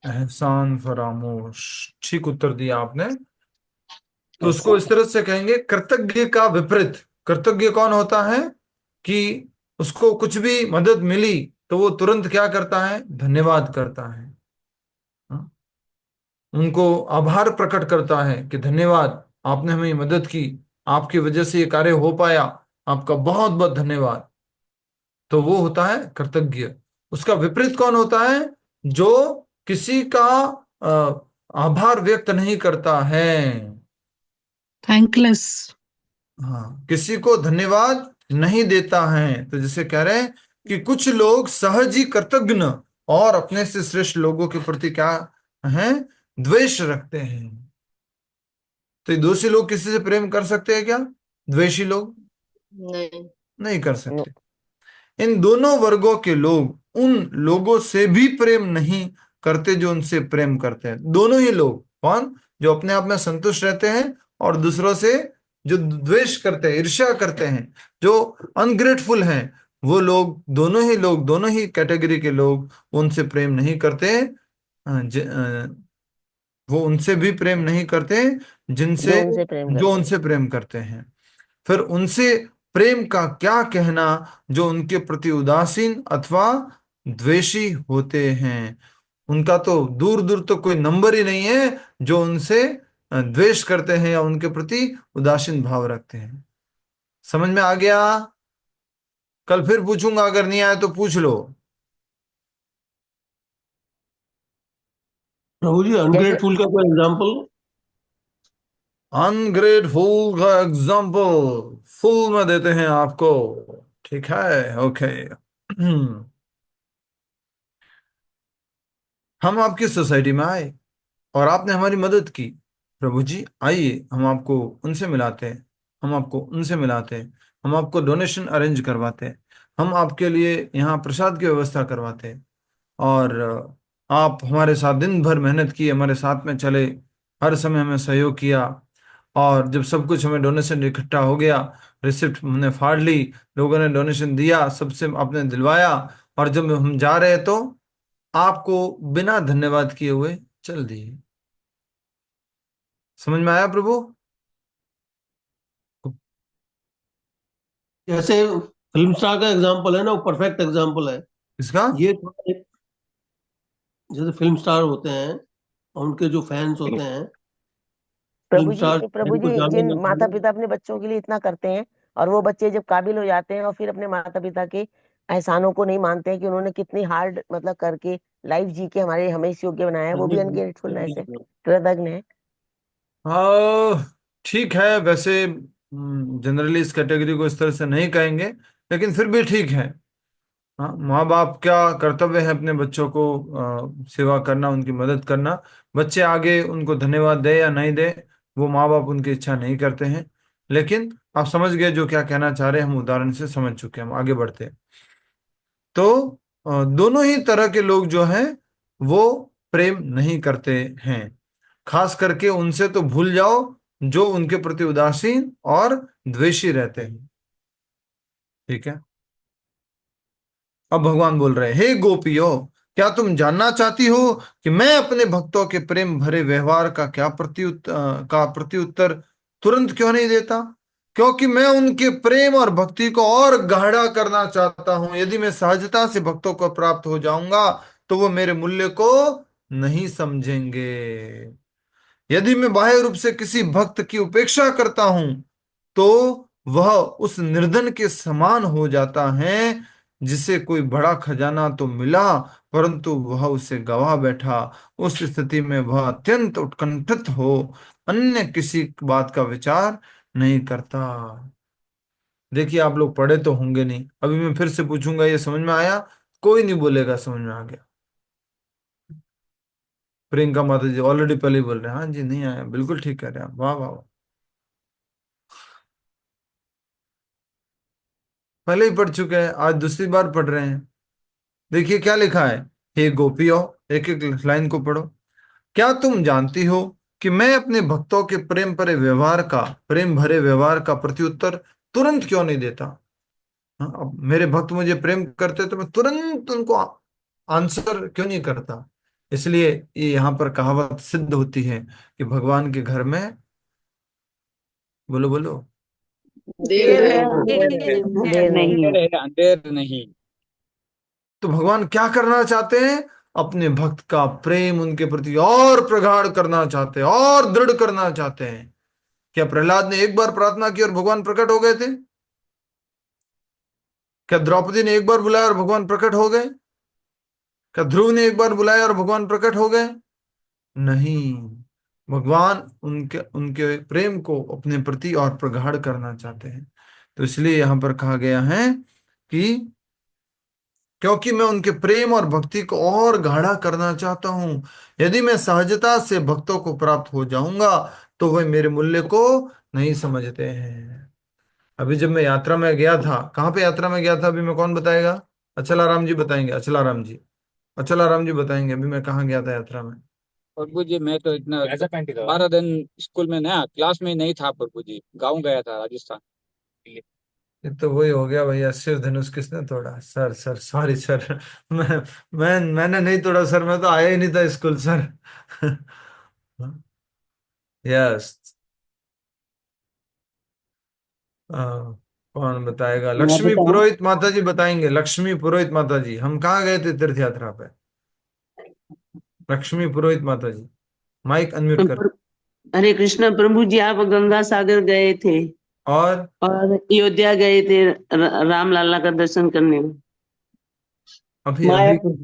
एहसान फरामोश, ठीक उत्तर दिया आपने। तो उसको ऐसा इस तरह से कहेंगे, कृतज्ञ का विपरीत। कृतज्ञ कौन होता है कि उसको कुछ भी मदद मिली तो वो तुरंत क्या करता है? धन्यवाद करता है। हाँ? उनको आभार प्रकट करता है कि धन्यवाद, आपने हमें मदद की, आपकी वजह से ये कार्य हो पाया, आपका बहुत बहुत धन्यवाद। तो वो होता है कृतज्ञ। उसका विपरीत कौन होता है? जो किसी का आभार व्यक्त नहीं करता है। थैंकलेस। हाँ, किसी को धन्यवाद नहीं देता है। तो जैसे कह रहे हैं कि कुछ लोग सहज ही कृतज्ञ और अपने से श्रेष्ठ लोगों के प्रति क्या हैं? द्वेष रखते हैं। तो ये दोषी लोग किसी से प्रेम कर सकते हैं क्या? द्वेषी लोग नहीं। नहीं कर सकते। इन दोनों वर्गों के लोग उन लोगों से भी प्रेम नहीं करते जो उनसे प्रेम करते हैं। दोनों ही लोग, कौन? जो अपने आप में संतुष्ट रहते हैं और दूसरों से जो द्वेष करते हैं, ईर्ष्या करते हैं, जो अनग्रेटफुल हैं, वो लोग, दोनों ही कैटेगरी के लोग उनसे प्रेम नहीं करते। वो उनसे भी प्रेम नहीं करते जो जिनसे उनसे प्रेम जो करते हैं। उनसे प्रेम करते हैं। फिर उनसे प्रेम का क्या कहना जो उनके प्रति उदासीन अथवा द्वेषी होते हैं। उनका तो दूर दूर तो कोई नंबर ही नहीं है जो उनसे द्वेष करते हैं या उनके प्रति उदासीन भाव रखते हैं। समझ में आ गया? कल फिर पूछूंगा, अगर नहीं आया तो पूछ लो। प्रभु जी, जैसे अनग्रेटफुल का कोई एग्जांपल? अनग्रेटफुल का एग्जाम्पल फुल में देते हैं आपको। ठीक है, ओके। हम आपकी सोसाइटी में आए और आपने हमारी मदद की। प्रभु जी आइए, हम आपको उनसे मिलाते हैं, हम आपको उनसे मिलाते हैं, हम आपको डोनेशन अरेंज करवाते हैं, हम आपके लिए यहाँ प्रसाद की व्यवस्था करवाते हैं। और आप हमारे साथ दिन भर मेहनत की, हमारे साथ में चले, हर समय हमें सहयोग किया। और जब सब कुछ हमें डोनेशन इकट्ठा हो गया, रिसिप्ट हमने फाड़ ली, लोगों ने डोनेशन दिया, सबसे आपने दिलवाया, और जब हम जा रहे तो आपको बिना धन्यवाद किए हुए चल दिए। समझ में आया प्रभु? जैसे फिल्म स्टार का एग्जांपल है ना, वो परफेक्ट एग्जांपल है। इसका ये थोड़ा जैसे फिल्म स्टार होते हैं और उनके जो फैंस होते हैं, फिल्म स्टार प्रभु जिनको जी जाने जिन जाते माता हैं। पिता अपने बच्चों के लिए इतना करते हैं, और वो बच्चे जब काबिल हो जाते हैं और फिर अपने माता पिता के एहसानों को नहीं मानते हैं कि उन्होंने कितनी हार्ड मतलब करके लाइफ जी के हमें इस योग्य बनाया है, वो भी अनग्रेटफुलनेस है, कृतज्ञ है। हाँ, ठीक है। वैसे जनरली इस कैटेगरी को इस तरह से नहीं कहेंगे, लेकिन फिर भी ठीक है। हाँ, माँ बाप क्या कर्तव्य है अपने बच्चों को सेवा करना, उनकी मदद करना। बच्चे आगे उनको धन्यवाद दे या नहीं दे, वो माँ बाप उनकी इच्छा नहीं करते हैं। लेकिन आप समझ गए जो क्या कहना चाह रहे हैं, हम उदाहरण से समझ चुके हैं, हम आगे बढ़ते हैं। तो दोनों ही तरह के लोग जो हैं वो प्रेम नहीं करते हैं। खास करके उनसे तो भूल जाओ जो उनके प्रति उदासीन और द्वेषी रहते हैं। ठीक है। अब भगवान बोल रहे हैं, हे गोपियों, क्या तुम जानना चाहती हो कि मैं अपने भक्तों के प्रेम भरे व्यवहार का प्रत्युत्तर तुरंत क्यों नहीं देता? क्योंकि मैं उनके प्रेम और भक्ति को और गाढ़ा करना चाहता हूं। यदि मैं सहजता से भक्तों को प्राप्त हो जाऊंगा तो वो मेरे मूल्य को नहीं समझेंगे। यदि मैं बाह्य रूप से किसी भक्त की उपेक्षा करता हूं तो वह उस निर्धन के समान हो जाता है जिसे कोई बड़ा खजाना तो मिला परंतु वह उसे गवा बैठा। उस स्थिति में वह अत्यंत उत्कंठित हो अन्य किसी बात का विचार नहीं करता। देखिए आप लोग पढ़े तो होंगे नहीं, अभी मैं फिर से पूछूंगा ये समझ में आया? कोई नहीं बोलेगा समझ में आ गया। प्रियंका माता जी ऑलरेडी पहले ही बोल रहे हैं हाँ जी नहीं आया, बिल्कुल ठीक कह रहे हैं आप, वाह वाह वाह। पहले ही पढ़ चुके हैं, आज दूसरी बार पढ़ रहे हैं। देखिए क्या लिखा है, हे गोपियों, एक एक लाइन को पढ़ो। क्या तुम जानती हो कि मैं अपने भक्तों के प्रेम भरे व्यवहार का प्रत्युत्तर तुरंत क्यों नहीं देता? हाँ, अब मेरे भक्त मुझे प्रेम करते तो मैं तुरंत उनको आंसर क्यों नहीं करता? इसलिए ये यहाँ पर कहावत सिद्ध होती है कि भगवान के घर में, बोलो बोलो, देर है देर नहीं। अंधेर नहीं। तो भगवान क्या करना चाहते हैं? अपने भक्त का प्रेम उनके प्रति और प्रगाढ़ करना चाहते हैं और दृढ़ करना चाहते हैं। क्या प्रहलाद ने एक बार प्रार्थना की और भगवान प्रकट हो गए थे? क्या द्रौपदी ने एक बार बुलाया और भगवान प्रकट हो गए? क्या ध्रुव ने एक बार बुलाया और भगवान प्रकट हो गए? नहीं, भगवान उनके उनके प्रेम को अपने प्रति और प्रगाढ़ करना चाहते हैं। तो इसलिए यहां पर कहा गया है कि क्योंकि मैं उनके प्रेम और भक्ति को और गाढ़ा करना चाहता हूं। यदि मैं सहजता से भक्तों को प्राप्त हो जाऊंगा तो वे मेरे मूल्य को नहीं समझते हैं। अभी जब मैं यात्रा में गया था, कहाँ पे यात्रा में गया था अभी मैं, कौन बताएगा? अचलाराम जी बताएंगे, अचलाराम जी, अचलाराम जी बताएंगे अभी मैं कहाँ गया था यात्रा में। प्रभु जी मैं तो इतना 12 दिन स्कूल में नया क्लास में नहीं था प्रभु जी, गाँव गया था राजस्थान। ये तो वही हो गया भैया, शिव धनुष किसने तोड़ा? सर सर सॉरी सर मैंने नहीं तोड़ा सर, मैं तो आया ही नहीं था स्कूल सर। यस। कौन बताएगा? मैं लक्ष्मी बताऊं? पुरोहित माता जी बताएंगे, लक्ष्मी पुरोहित माता जी, हम कहाँ गए थे तीर्थ यात्रा पे? लक्ष्मी पुरोहित माता जी माइक अनम्यूट कर। हरे कृष्ण प्रभु जी, आप गंगा सागर गए थे और अयोध्या गए थे राम लाला का दर्शन करने में। अभी अभी मायापुर।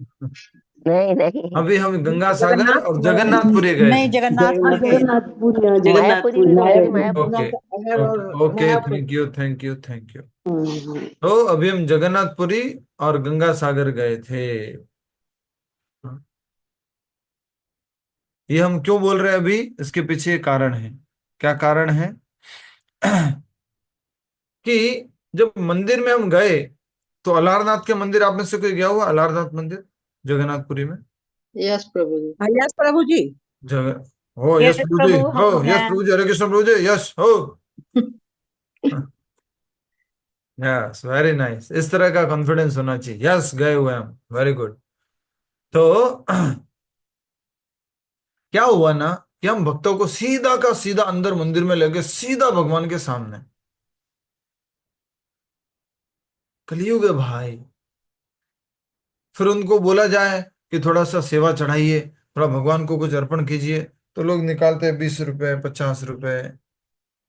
नहीं नहीं, अभी हम गंगा सागर और जगन्नाथपुरी गए नहीं थे। जगन्नाथपुर गए। जगन्नाथपुरी। मायापुरी भी गए थे, मायापुर। मायापुरी। ओके शहर और okay okay, Mayapur. Thank you thank you thank you. Hmm. तो अभी हम जगन्नाथपुरी और गंगा सागर गए थे। ये हम क्यों बोल रहे हैं अभी, इसके पीछे कारण है। क्या कारण है? कि जब मंदिर में हम गए तो अलारनाथ के मंदिर, आप में से कोई गया हुआ अलारनाथ मंदिर जगन्नाथपुरी में? यस प्रभु जी। यस प्रभु जी। जगह हो, यस यस प्रभु जी, प्रभु हो हम यस हैं। प्रभु जी, हरे कृष्ण प्रभु जी, यस हो। यस वेरी नाइस, इस तरह का कॉन्फिडेंस होना चाहिए। यस गए हुए हम, वेरी गुड। तो क्या हुआ ना कि हम भक्तों को सीधा का सीधा अंदर मंदिर में लेके सीधा भगवान के सामने, कलयुग है भाई। फिर उनको बोला जाए कि थोड़ा सा सेवा चढ़ाइए, थोड़ा भगवान को कुछ अर्पण कीजिए, तो लोग निकालते हैं 20 रुपए, 50 रुपए,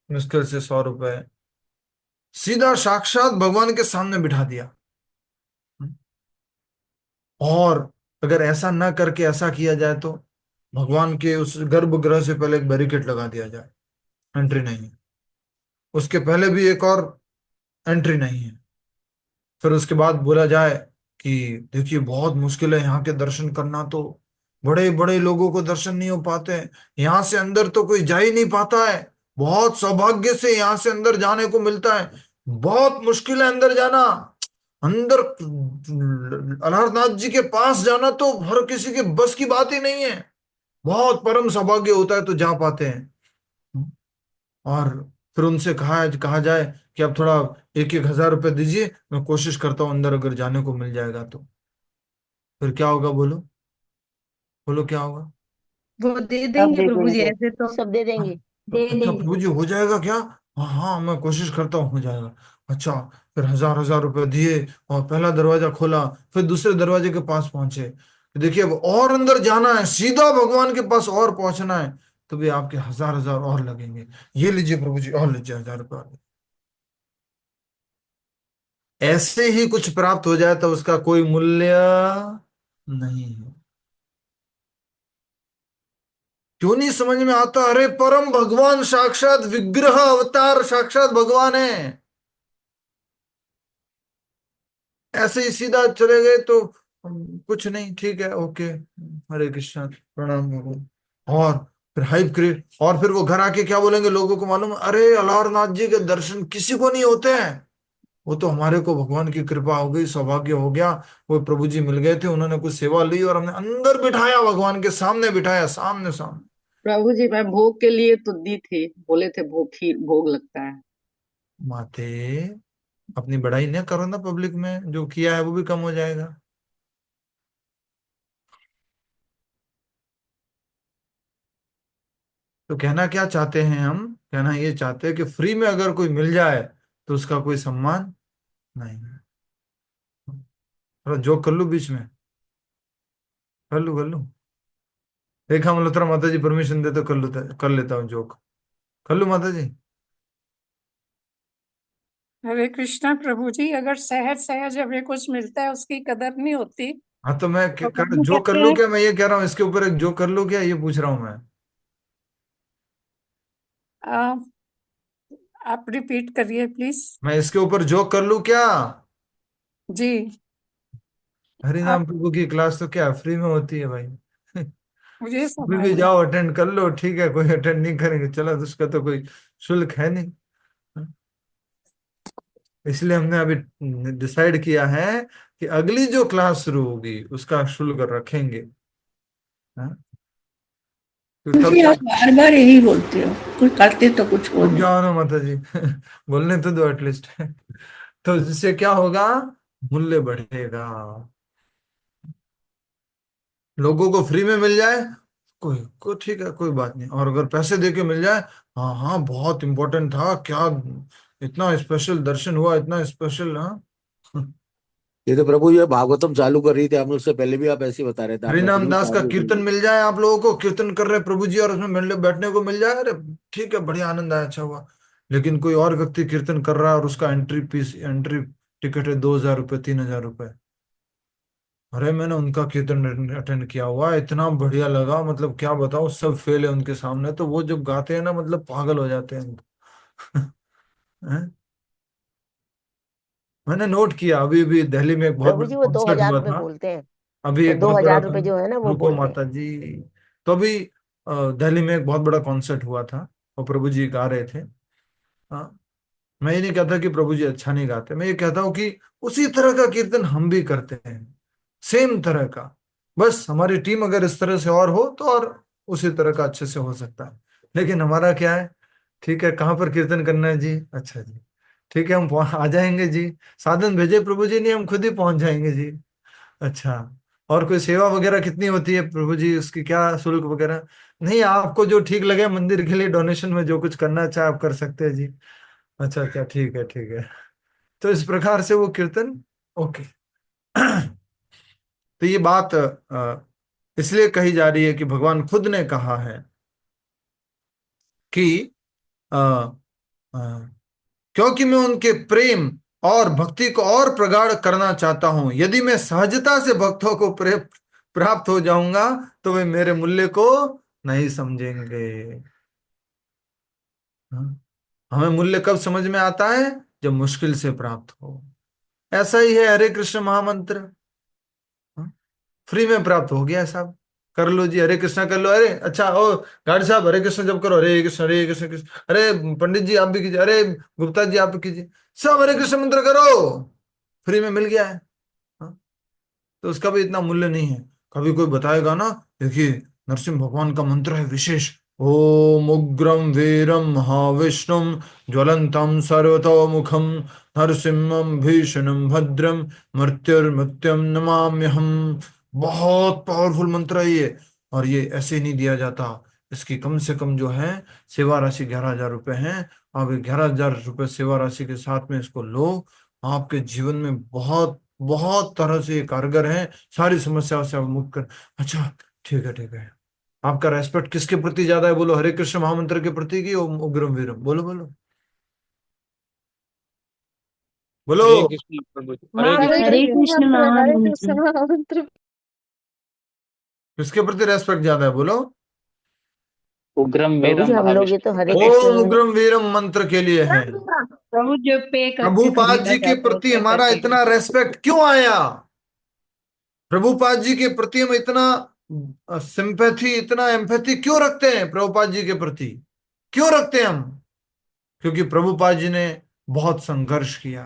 मुश्किल से 100 रुपए, सीधा साक्षात भगवान के सामने बिठा दिया। और अगर ऐसा ना करके ऐसा किया जाए तो भगवान के उस गर्भगृह से पहले एक बैरिकेड लगा दिया जाए, एंट्री नहीं है। उसके पहले भी एक और एंट्री नहीं है। फिर उसके बाद बोला जाए कि देखिए बहुत मुश्किल है यहाँ के दर्शन करना, तो बड़े बड़े लोगों को दर्शन नहीं हो पाते हैं, यहाँ से अंदर तो कोई जा ही नहीं पाता है, बहुत सौभाग्य से यहाँ से अंदर जाने को मिलता है, बहुत मुश्किल है अंदर जाना, अंदर अलारनाथ जी के पास जाना तो हर किसी के बस की बात ही नहीं है, बहुत परम सौभाग्य होता है तो जा पाते हैं। और फिर उनसे कहा जाए कि आप थोड़ा 1-1 हज़ार रुपए दीजिए, मैं कोशिश करता हूं अंदर अगर जाने को मिल जाएगा तो। फिर क्या होगा बोलो, बोलो क्या होगा? वो दे सब देंगे दे प्रभु जी, देंगे। ऐसे तो सब दे हाँ, देंगे। अच्छा प्रभु जी हो जाएगा क्या? हाँ हाँ मैं कोशिश करता हूँ हो जाएगा। अच्छा, फिर 1,000-1,000 रुपए दिए और पहला दरवाजा खोला, फिर दूसरे दरवाजे के पास पहुंचे, देखिए अब और अंदर जाना है, सीधा भगवान के पास और पहुंचना है, तो भी आपके 1,000-1,000 और लगेंगे। ये लीजिए प्रभु जी, और लीजिए 1,000 रुपए और। ऐसे ही कुछ प्राप्त हो जाए तो उसका कोई मूल्य नहीं है। क्यों नहीं समझ में आता? अरे परम भगवान साक्षात विग्रह अवतार साक्षात भगवान है, ऐसे ही सीधा चले गए तो कुछ नहीं, ठीक है, ओके, हरे कृष्णा, प्रणाम भगवान। और फिर हाइप क्रिएट, और फिर वो घर आके क्या बोलेंगे लोगों को मालूम है? अरे अलारनाथ जी के दर्शन किसी को नहीं होते हैं, वो तो हमारे को भगवान की कृपा हो गई, सौभाग्य हो गया, वो प्रभु जी मिल गए थे, उन्होंने कुछ सेवा ली और हमने अंदर बिठाया, भगवान के सामने बिठाया, सामने सामने। प्रभु जी मैं भोग के लिए तो दी थी, बोले थे भोग खीर भोग लगता है। माते अपनी बड़ाई न करो ना पब्लिक में, जो किया है वो भी कम हो जाएगा। तो कहना क्या चाहते हैं हम? कहना ये चाहते हैं कि फ्री में अगर कोई मिल जाए तो उसका कोई सम्मान नहीं है। थोड़ा जोक कर लू बीच में, कर लू कर लू। देखा मल्होत्रा माता जी परमिशन दे तो कर लेता हूँ जोक, कर लू माता जी। हरे कृष्णा प्रभु जी, अगर सहज सहज हमें कुछ मिलता है उसकी कदर नहीं होती। हाँ तो मैं तो प्रभु जोक कर कहते लू हैं, क्या? मैं ये कह रहा हूँ इसके ऊपर एक जोक कर लू क्या, ये पूछ रहा हूँ मैं। आ, आप रिपीट करिए प्लीज। मैं इसके ऊपर जोक कर लू क्या? जी हरिनाम आप, प्रभु की क्लास तो क्या फ्री में होती है भाई? मुझे अभी भी समझ, जाओ, अटेंड कर लो, ठीक है, कोई अटेंड नहीं करेंगे चलो, तो उसका तो कोई शुल्क है नहीं। इसलिए हमने अभी डिसाइड किया है कि अगली जो क्लास शुरू होगी उसका शुल्क रखेंगे। हाँ? तो जी आप तब बार बार यही बोलते हो, कुछ करते तो कुछ हो रुक नहीं। जाओ ना माता जी, बोलने तो दो एटलीस्ट। तो इससे क्या होगा? मूल्य बढ़ेगा। लोगों को फ्री में मिल जाए कोई ठीक है, कोई बात नहीं, और अगर पैसे दे के मिल जाए, हाँ हाँ बहुत इंपॉर्टेंट था क्या, इतना स्पेशल दर्शन हुआ, इतना स्पेशल। हाँ, ये तो प्रभु ये भागवतम चालू कर रही थी हम, उससे पहले भी आप ऐसे ही बता रहे थे, आपने हरिनाम फिर दास का चालू कर कीर्तन दी। मिल जाए, आप लोगों को कीर्तन कर रहे प्रभु जी और उसमें मिलने बैठने को मिल जाए, अरे ठीक है, बढ़िया, आनंद आया, अच्छा हुआ। लेकिन कोई और व्यक्ति कीर्तन कर रहा है और उसका एंट्री टिकट है 2,000 रुपये, 3,000 रुपये। अरे मैंने उनका कीर्तन अटेंड किया हुआ, इतना बढ़िया लगा, मतलब क्या बताऊं, सब फेल है उनके सामने, तो वो जब गाते हैं ना, मतलब पागल हो जाते हैं। हैं? मैंने नोट किया, अभी भी दिल्ली में एक बहुत प्रभु बड़ा जी वो दो कॉन्सर्ट हजार हुआ रुपये था। बोलते हैं, अभी वो एक दो बहुत बड़ा हजार रुपये जो है ना वो रुको बोलते हैं। माता जी। तो अभी दिल्ली में एक बहुत बड़ा कॉन्सर्ट हुआ था और प्रभु जी गा रहे थे। हाँ, मैं ये नहीं कहता कि प्रभु जी अच्छा नहीं गाते, मैं ये कहता हूँ कि उसी तरह का कीर्तन हम भी करते हैं, सेम तरह का। बस हमारी टीम अगर इस तरह से और हो तो और उसी तरह का अच्छे से हो सकता है। लेकिन हमारा क्या है? ठीक है, कहाँ पर कीर्तन करना है जी? अच्छा जी, ठीक है, हम आ जाएंगे जी, साधन भेजे प्रभु जी, नहीं हम खुद ही पहुंच जाएंगे जी। अच्छा, और कोई सेवा वगैरह कितनी होती है प्रभु जी, उसकी क्या शुल्क वगैरह? नहीं, आपको जो ठीक लगे मंदिर के लिए डोनेशन में जो कुछ करना चाहे आप कर सकते हैं जी। अच्छा अच्छा, ठीक है ठीक है। तो इस प्रकार से वो कीर्तन, ओके। तो ये बात इसलिए कही जा रही है कि भगवान खुद ने कहा है कि अ, अ, क्योंकि मैं उनके प्रेम और भक्ति को और प्रगाढ़ करना चाहता हूं, यदि मैं सहजता से भक्तों को प्राप्त हो जाऊंगा तो वे मेरे मूल्य को नहीं समझेंगे। हाँ? हमें मूल्य कब समझ में आता है? जब मुश्किल से प्राप्त हो। ऐसा ही है हरे कृष्ण महामंत्र। हाँ? फ्री में प्राप्त हो गया साहब, कर लो जी, हरे कृष्णा कर लो, अरे अच्छा ओ गाड़ी साहब हरे कृष्ण जब करो, हरे कृष्ण कृष्ण, अरे पंडित जी आप भी कीजिए, अरे गुप्ता जी आप भी कीजिए, सब हरे कृष्ण मंत्र करो, फ्री में मिल गया है। हाँ? तो उसका भी इतना मूल्य नहीं है। कभी कोई बताएगा ना, देखिए नरसिंह भगवान का मंत्र है विशेष, ओम उग्रम वीरम महाविष्णुम ज्वलंतम सर्वतोमुखम नरसिंहम भीषणम भद्रम मृत्युर्मृत्युम नमाम्यहम। बहुत पावरफुल मंत्र है ये, और ये ऐसे नहीं दिया जाता। इसकी कम से कम जो है सेवा राशि 11,000 रुपये है। आप 11,000 रुपये सेवा राशि के साथ में इसको लो, आपके जीवन में बहुत बहुत तरह से ये कारगर है, सारी समस्याओं से आप मुक्त कर। अच्छा, ठीक है ठीक है। आपका रेस्पेक्ट किसके प्रति ज्यादा है? बोलो, हरे कृष्ण महामंत्र के प्रति की उग्रम वीरम? बोलो बोलो। बोलो। हरे कृष्ण प्रभु जी, हरे कृष्ण। हरे कृष्ण महामंत्र महामंत्र। किसके प्रति रेस्पेक्ट ज्यादा है, बोलो। उग्रम प्रभु जी वीरम हम लोग ये तो हरे ओम कृष्ण उग्रम वीरम मंत्र के लिए है। प्रभु जो पे करके प्रभुपाद खरीदा जी के जाता है प्रति उसे हमारा करके इतना रेस्पेक्ट क्यों आया? प्रभुपाद जी के प्रति हम इतना सिंपैथी, इतना एम्पैथी क्यों रखते हैं प्रभुपाद जी के प्रति? क्यों रखते हैं हम? क्योंकि प्रभुपाद जी ने बहुत संघर्ष किया।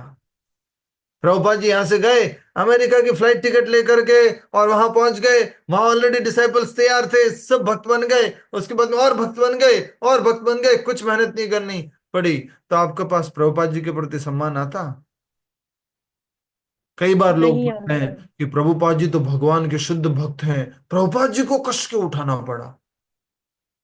प्रभुपाद जी यहां से गए, अमेरिका की फ्लाइट टिकट लेकर के, और वहां पहुंच गए। वहां ऑलरेडी डिसाइपल्स तैयार थे, सब भक्त बन गए। उसके बाद में और भक्त बन गए, और भक्त बन गए। कुछ मेहनत नहीं करनी पड़ी। तो आपके पास प्रभुपाद जी के प्रति सम्मान आता? कई बार लोग नहीं बोलते आता हैं है। कि प्रभुपाद जी तो भगवान के शुद्ध भक्त हैं, प्रभुपाद जी को कष्ट क्यों उठाना पड़ा?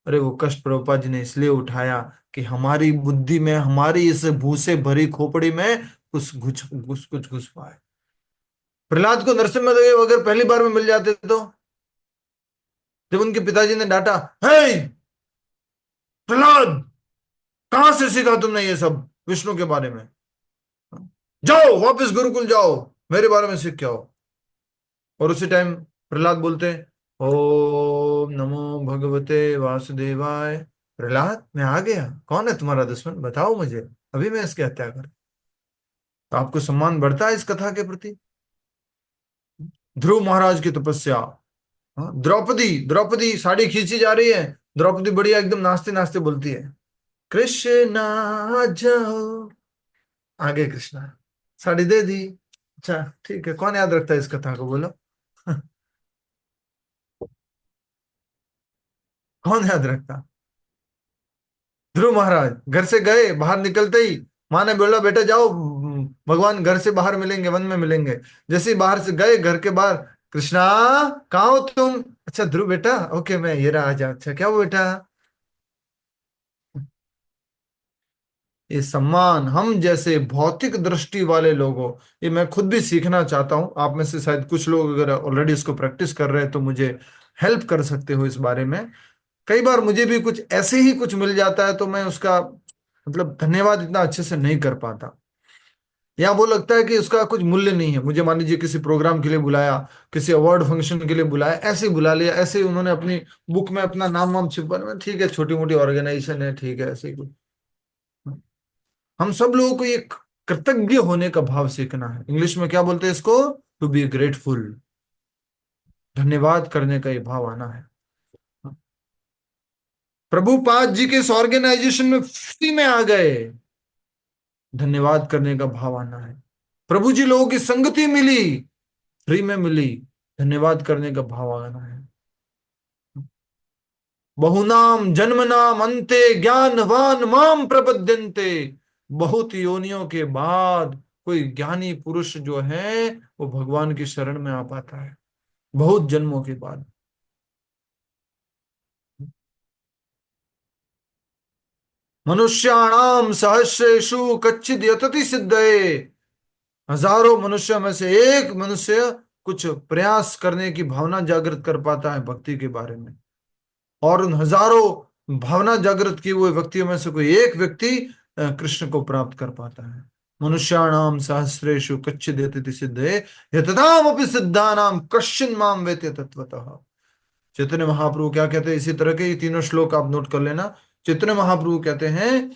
अरे वो कष्ट प्रभुपाद जी ने इसलिए उठाया कि हमारी बुद्धि में, हमारी इस भूसे भरी खोपड़ी में कुछ घुस पाए। प्रहलाद को नरसिम्हदेव अगर पहली बार में मिल जाते तो, जब उनके पिताजी ने डांटा, हे प्रहलाद, कहां से सीखा तुमने ये सब विष्णु के बारे में? जाओ वापस गुरुकुल जाओ, मेरे बारे में सीख के आओ। और उसी टाइम प्रहलाद बोलते, ओम नमो भगवते वासुदेवाय। प्रहलाद मैं आ गया, कौन है तुम्हारा दुश्मन, बताओ मुझे, अभी मैं इसकी हत्या कर। तो आपको सम्मान बढ़ता है इस कथा के प्रति। ध्रुव महाराज की तपस्या। हाँ, द्रौपदी द्रौपदी साड़ी खींची जा रही है, द्रौपदी बढ़िया एकदम नाचते नाचते बोलती है, कृष्णा जाओ। आगे कृष्णा, साड़ी दे दी। अच्छा ठीक है, कौन याद रखता है इस कथा को, बोलो। कौन याद रखता? ध्रुव महाराज घर से गए, बाहर निकलते ही माँ ने बोला, बेटा जाओ, भगवान घर से बाहर मिलेंगे, वन में मिलेंगे। जैसे ही बाहर से गए, घर के बाहर, कृष्णा कहाँ हो तुम? अच्छा ध्रुव बेटा, ओके मैं ये रहा, आजा। अच्छा क्या हुआ बेटा? ये सम्मान हम जैसे भौतिक दृष्टि वाले लोगों, ये मैं खुद भी सीखना चाहता हूं। आप में से शायद कुछ लोग अगर ऑलरेडी इसको प्रैक्टिस कर रहे हैं तो मुझे हेल्प कर सकते हो इस बारे में। कई बार मुझे भी कुछ ऐसे ही कुछ मिल जाता है तो मैं उसका मतलब धन्यवाद इतना अच्छे से नहीं कर पाता, या वो लगता है कि उसका कुछ मूल्य नहीं है। मुझे मान लीजिए किसी प्रोग्राम के लिए बुलाया, किसी अवार्ड फंक्शन के लिए बुलाया, ऐसे ही बुला लिया, ऐसे ही उन्होंने अपनी बुक में अपना नाम वाम छिपा, ठीक है छोटी मोटी ऑर्गेनाइजेशन है, ठीक है ऐसे ही कुछ। हम सब लोगों को एक कृतज्ञ होने का भाव सीखना है। इंग्लिश में क्या बोलते हैं इसको? To be grateful. धन्यवाद करने का ये भाव आना है। प्रभुपाद जी के इस ऑर्गेनाइजेशन में फ्री में आ गए, धन्यवाद करने का भाव आना है। प्रभु जी लोगों की संगति मिली, फ्री में मिली, धन्यवाद करने का भाव आना है। बहुनाम जन्मनाम अंते ज्ञानवान माम प्रपद्यन्ते। बहुत योनियों के बाद कोई ज्ञानी पुरुष जो है वो भगवान की शरण में आ पाता है, बहुत जन्मों के बाद। मनुष्याणाम सहस्रेषु कच्चिद यतति सिद्धये। हजारों मनुष्य में से एक मनुष्य कुछ प्रयास करने की भावना जागृत कर पाता है भक्ति के बारे में, और उन हजारों भावना जागृत की हुए व्यक्तियों में से कोई एक व्यक्ति कृष्ण को प्राप्त कर पाता है। मनुष्याणाम सहस्रेषु कच्चिद यतति सिद्धये यततामपि सिद्धानाम कश्चिन माम वेत्ति तत्वतः। चैतन्य महाप्रभु क्या कहते हैं, इसी तरह के ये तीनों श्लोक आप नोट कर लेना। चैतन्य महाप्रभु कहते हैं,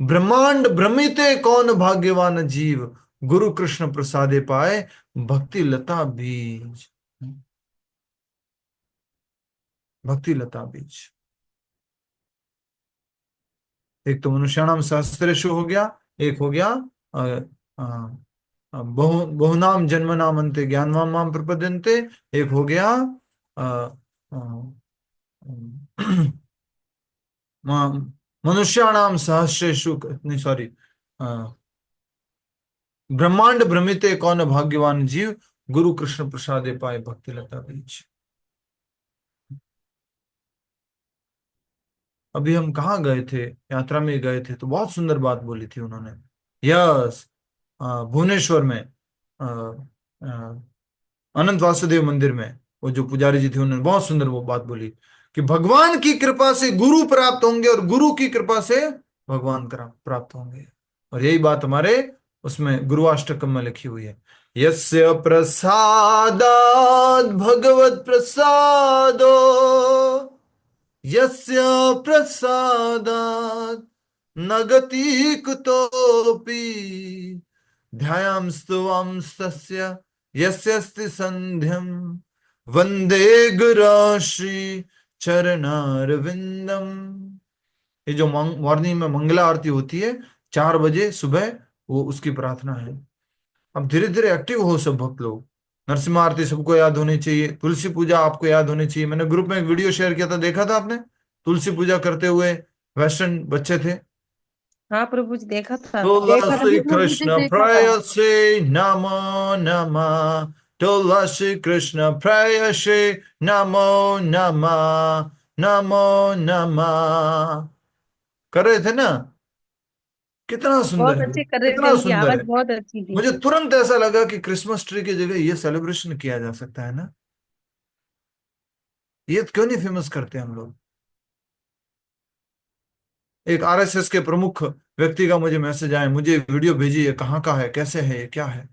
ब्रह्मांड भ्रमिते कौन भाग्यवान जीव, गुरु कृष्ण प्रसादे पाए भक्ति लता बीज। भक्ति लता बीज। एक तो मनुष्याणाम सहस्रेषु हो गया, एक हो गया बहुनाम जन्म नाम अंते ज्ञानवान माम प्रपद्यन्ते, एक हो गया मनुष्याणाम सहस्रेषु, नहीं सॉरी, ब्रह्मांड भ्रमिते कौन भाग्यवान जीव, गुरु कृष्ण प्रसादे पाए भक्ति लता बीज। अभी हम कहाँ गए थे, यात्रा में गए थे, तो बहुत सुंदर बात बोली थी उन्होंने। यस, भुवनेश्वर में अनंत वासुदेव मंदिर में वो जो पुजारी जी थे उन्होंने बहुत सुंदर वो बात बोली कि भगवान की कृपा से गुरु प्राप्त होंगे और गुरु की कृपा से भगवान प्राप्त होंगे। और यही बात हमारे उसमें गुरुवाष्टकम में लिखी हुई है, यस्य प्रसादात् भगवत प्रसादो, यस्य प्रसादात् न गति कुतोऽपि, ध्यायाम्स्तुवांस्तस्य यस्यस्ति संध्यम, वंदे गुराश्री चरणारविंदम। ये जो मॉर्निंग में मंगला आरती होती है 4 बजे सुबह, वो उसकी प्रार्थना है। अब धीरे धीरे एक्टिव हो सब भक्त लोग। नरसिम्हा आरती सबको याद होनी चाहिए, तुलसी पूजा आपको याद होनी चाहिए। मैंने ग्रुप में एक वीडियो शेयर किया था, देखा था आपने? तुलसी पूजा करते हुए वेस्टर्न बच्चे थे। हाँ प्रभु जी, देखा था। तुलसी कृष्ण प्रेयसे नमो नमः, तुलसी कृष्ण प्रेयसे नमो नमः, नमो नमः कर रहे थे ना? कितना सुंदर बहुत है, अच्छे कर रहे थे, कितना उनकी सुंदर आवाज है। बहुत अच्छी थी। मुझे तुरंत ऐसा लगा कि क्रिसमस ट्री की जगह ये सेलिब्रेशन किया जा सकता है ना। ये क्यों नहीं फेमस करते हम लोग? एक आरएसएस के प्रमुख व्यक्ति का मुझे मैसेज आया, मुझे वीडियो भेजी है, कहाँ का है, कैसे है, ये क्या है।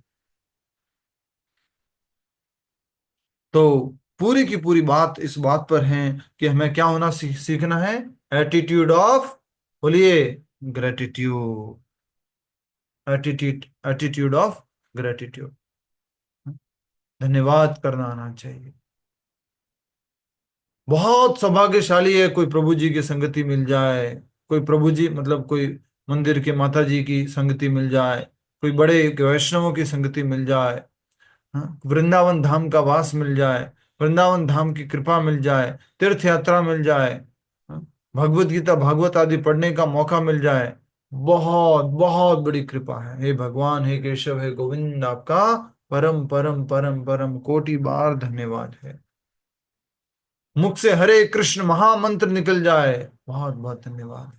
तो पूरी की पूरी बात इस बात पर है कि हमें क्या होना सीखना है। एटीट्यूड ऑफ, बोलिए, ग्रेटिट्यूड। एटीट्यूड ऑफ ग्रेटिट्यूड, धन्यवाद करना आना चाहिए। बहुत सौभाग्यशाली है कोई प्रभु जी की संगति मिल जाए, कोई प्रभु जी मतलब कोई मंदिर के माता जी की संगति मिल जाए, कोई बड़े वैष्णवों की संगति मिल जाए, हाँ, वृंदावन धाम का वास मिल जाए, वृंदावन धाम की कृपा मिल जाए, तीर्थ यात्रा मिल जाए, हाँ, भगवत गीता भागवत आदि पढ़ने का मौका मिल जाए। बहुत बहुत बड़ी कृपा है। हे भगवान, हे केशव, हे गोविंद, आपका परम परम परम परम कोटि बार धन्यवाद है। मुख से हरे कृष्ण महामंत्र निकल जाए, बहुत बहुत धन्यवाद।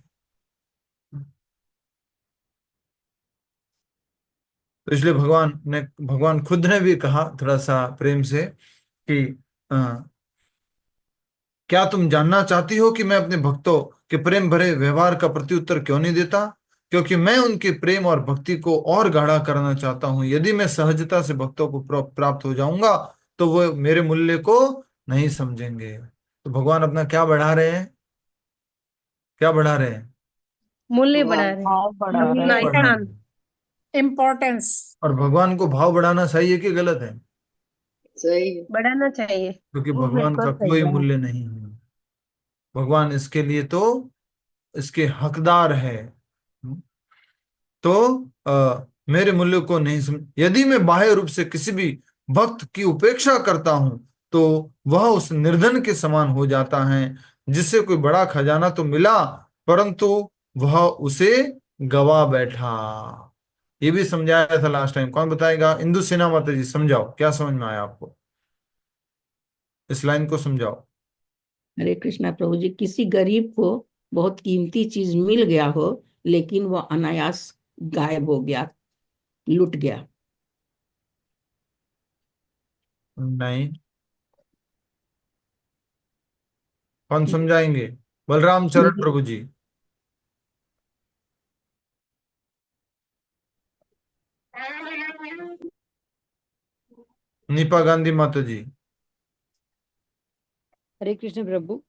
तो इसलिए भगवान खुद ने भी कहा थोड़ा सा प्रेम से कि क्या तुम जानना चाहती हो कि मैं अपने भक्तों के प्रेम भरे व्यवहार का प्रत्युत्तर क्यों नहीं देता? क्योंकि मैं उनके प्रेम और भक्ति को और गाढ़ा करना चाहता हूं। यदि मैं सहजता से भक्तों को प्राप्त हो जाऊंगा तो वो मेरे मूल्य को नहीं समझेंगे। तो भगवान अपना क्या बढ़ा रहे हैं? क्या बढ़ा रहे हैं? मूल्य बढ़ा रहे, भाव बढ़ा रहे अपना हैं। बढ़ा रहे स्थान। हैं। इम्पोर्टेंस। और भगवान को भाव बढ़ाना सही है कि गलत है? सही है। बढ़ाना चाहिए। क्योंकि वो भगवान का बिल्कुल कोई सही है। मूल्य नहीं है। भगवान इसके लिए तो इसके हकदार है। तो मेरे मूल्य को नहीं समझ, यदि मैं बाह्य रूप से किसी भी भक्त की उपेक्षा करता हूं तो वह उस निर्धन के समान हो जाता है जिससे कोई बड़ा खजाना तो मिला परंतु वह उसे गवा बैठा। ये भी समझाया था लास्ट टाइम। कौन बताएगा? इंदु सेना माता जी, समझाओ, क्या समझ में आया आपको? इस लाइन को समझाओ। हरे कृष्णा प्रभु जी, किसी गरीब को बहुत कीमती चीज मिल गया हो लेकिन वो अनायास गायब हो गया, लुट गया। नहीं, कौन समझाएंगे? बलराम चरण प्रभु जी। नीपा गांधी माता जी। हरे कृष्ण प्रभु।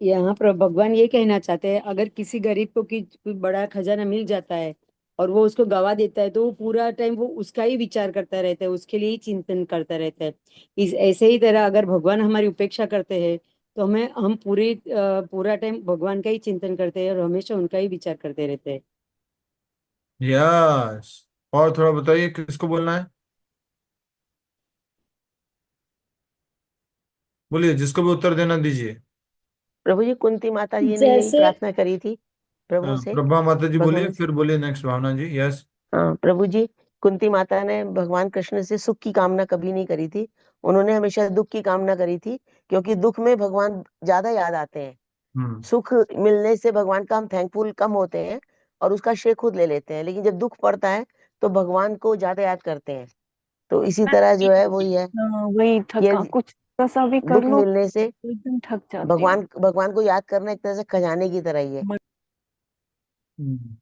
यहाँ पर भगवान ये कहना चाहते हैं, अगर किसी गरीब को कोई बड़ा खजाना मिल जाता है और वो उसको गवा देता है तो वो पूरा टाइम वो उसका ही विचार करता रहता है, उसके लिए ही चिंतन करता रहता है। इस ऐसे ही तरह अगर भगवान हमारी उपेक्षा करते हैं तो हम पूरा टाइम भगवान का ही चिंतन करते हैं और हमेशा उनका ही विचार करते रहते हैं। यस। और थोड़ा बताइए किसको बोलना है? बोलिए, जिसको भी उत्तर देना दीजिए। प्रभु जी, कुंती माता जी ने यही जैसे प्रार्थना करी थी प्रभु से, प्रभा माता जी बोलिए, भगवान से। फिर बोलिए नेक्स्ट भावना जी। यस। हाँ प्रभु जी, कुंती माता ने भगवान कृष्ण से सुख की कामना कभी नहीं करी थी, उन्होंने हमेशा दुख की कामना करी थी, क्योंकि दुख में भगवान ज्यादा याद आते हैं। सुख मिलने से भगवान का हम थैंकफुल कम होते हैं और उसका श्रेय खुद ले लेते हैं, लेकिन जब दुख पड़ता है तो भगवान को ज्यादा याद करते हैं। तो इसी तरह जो है वही है, वही थका, ये कुछ सा भी कर दुख लो मिलने से तो एकदम थक जाते हैं। भगवान को याद करना एक तरह से खजाने की तरह ही है।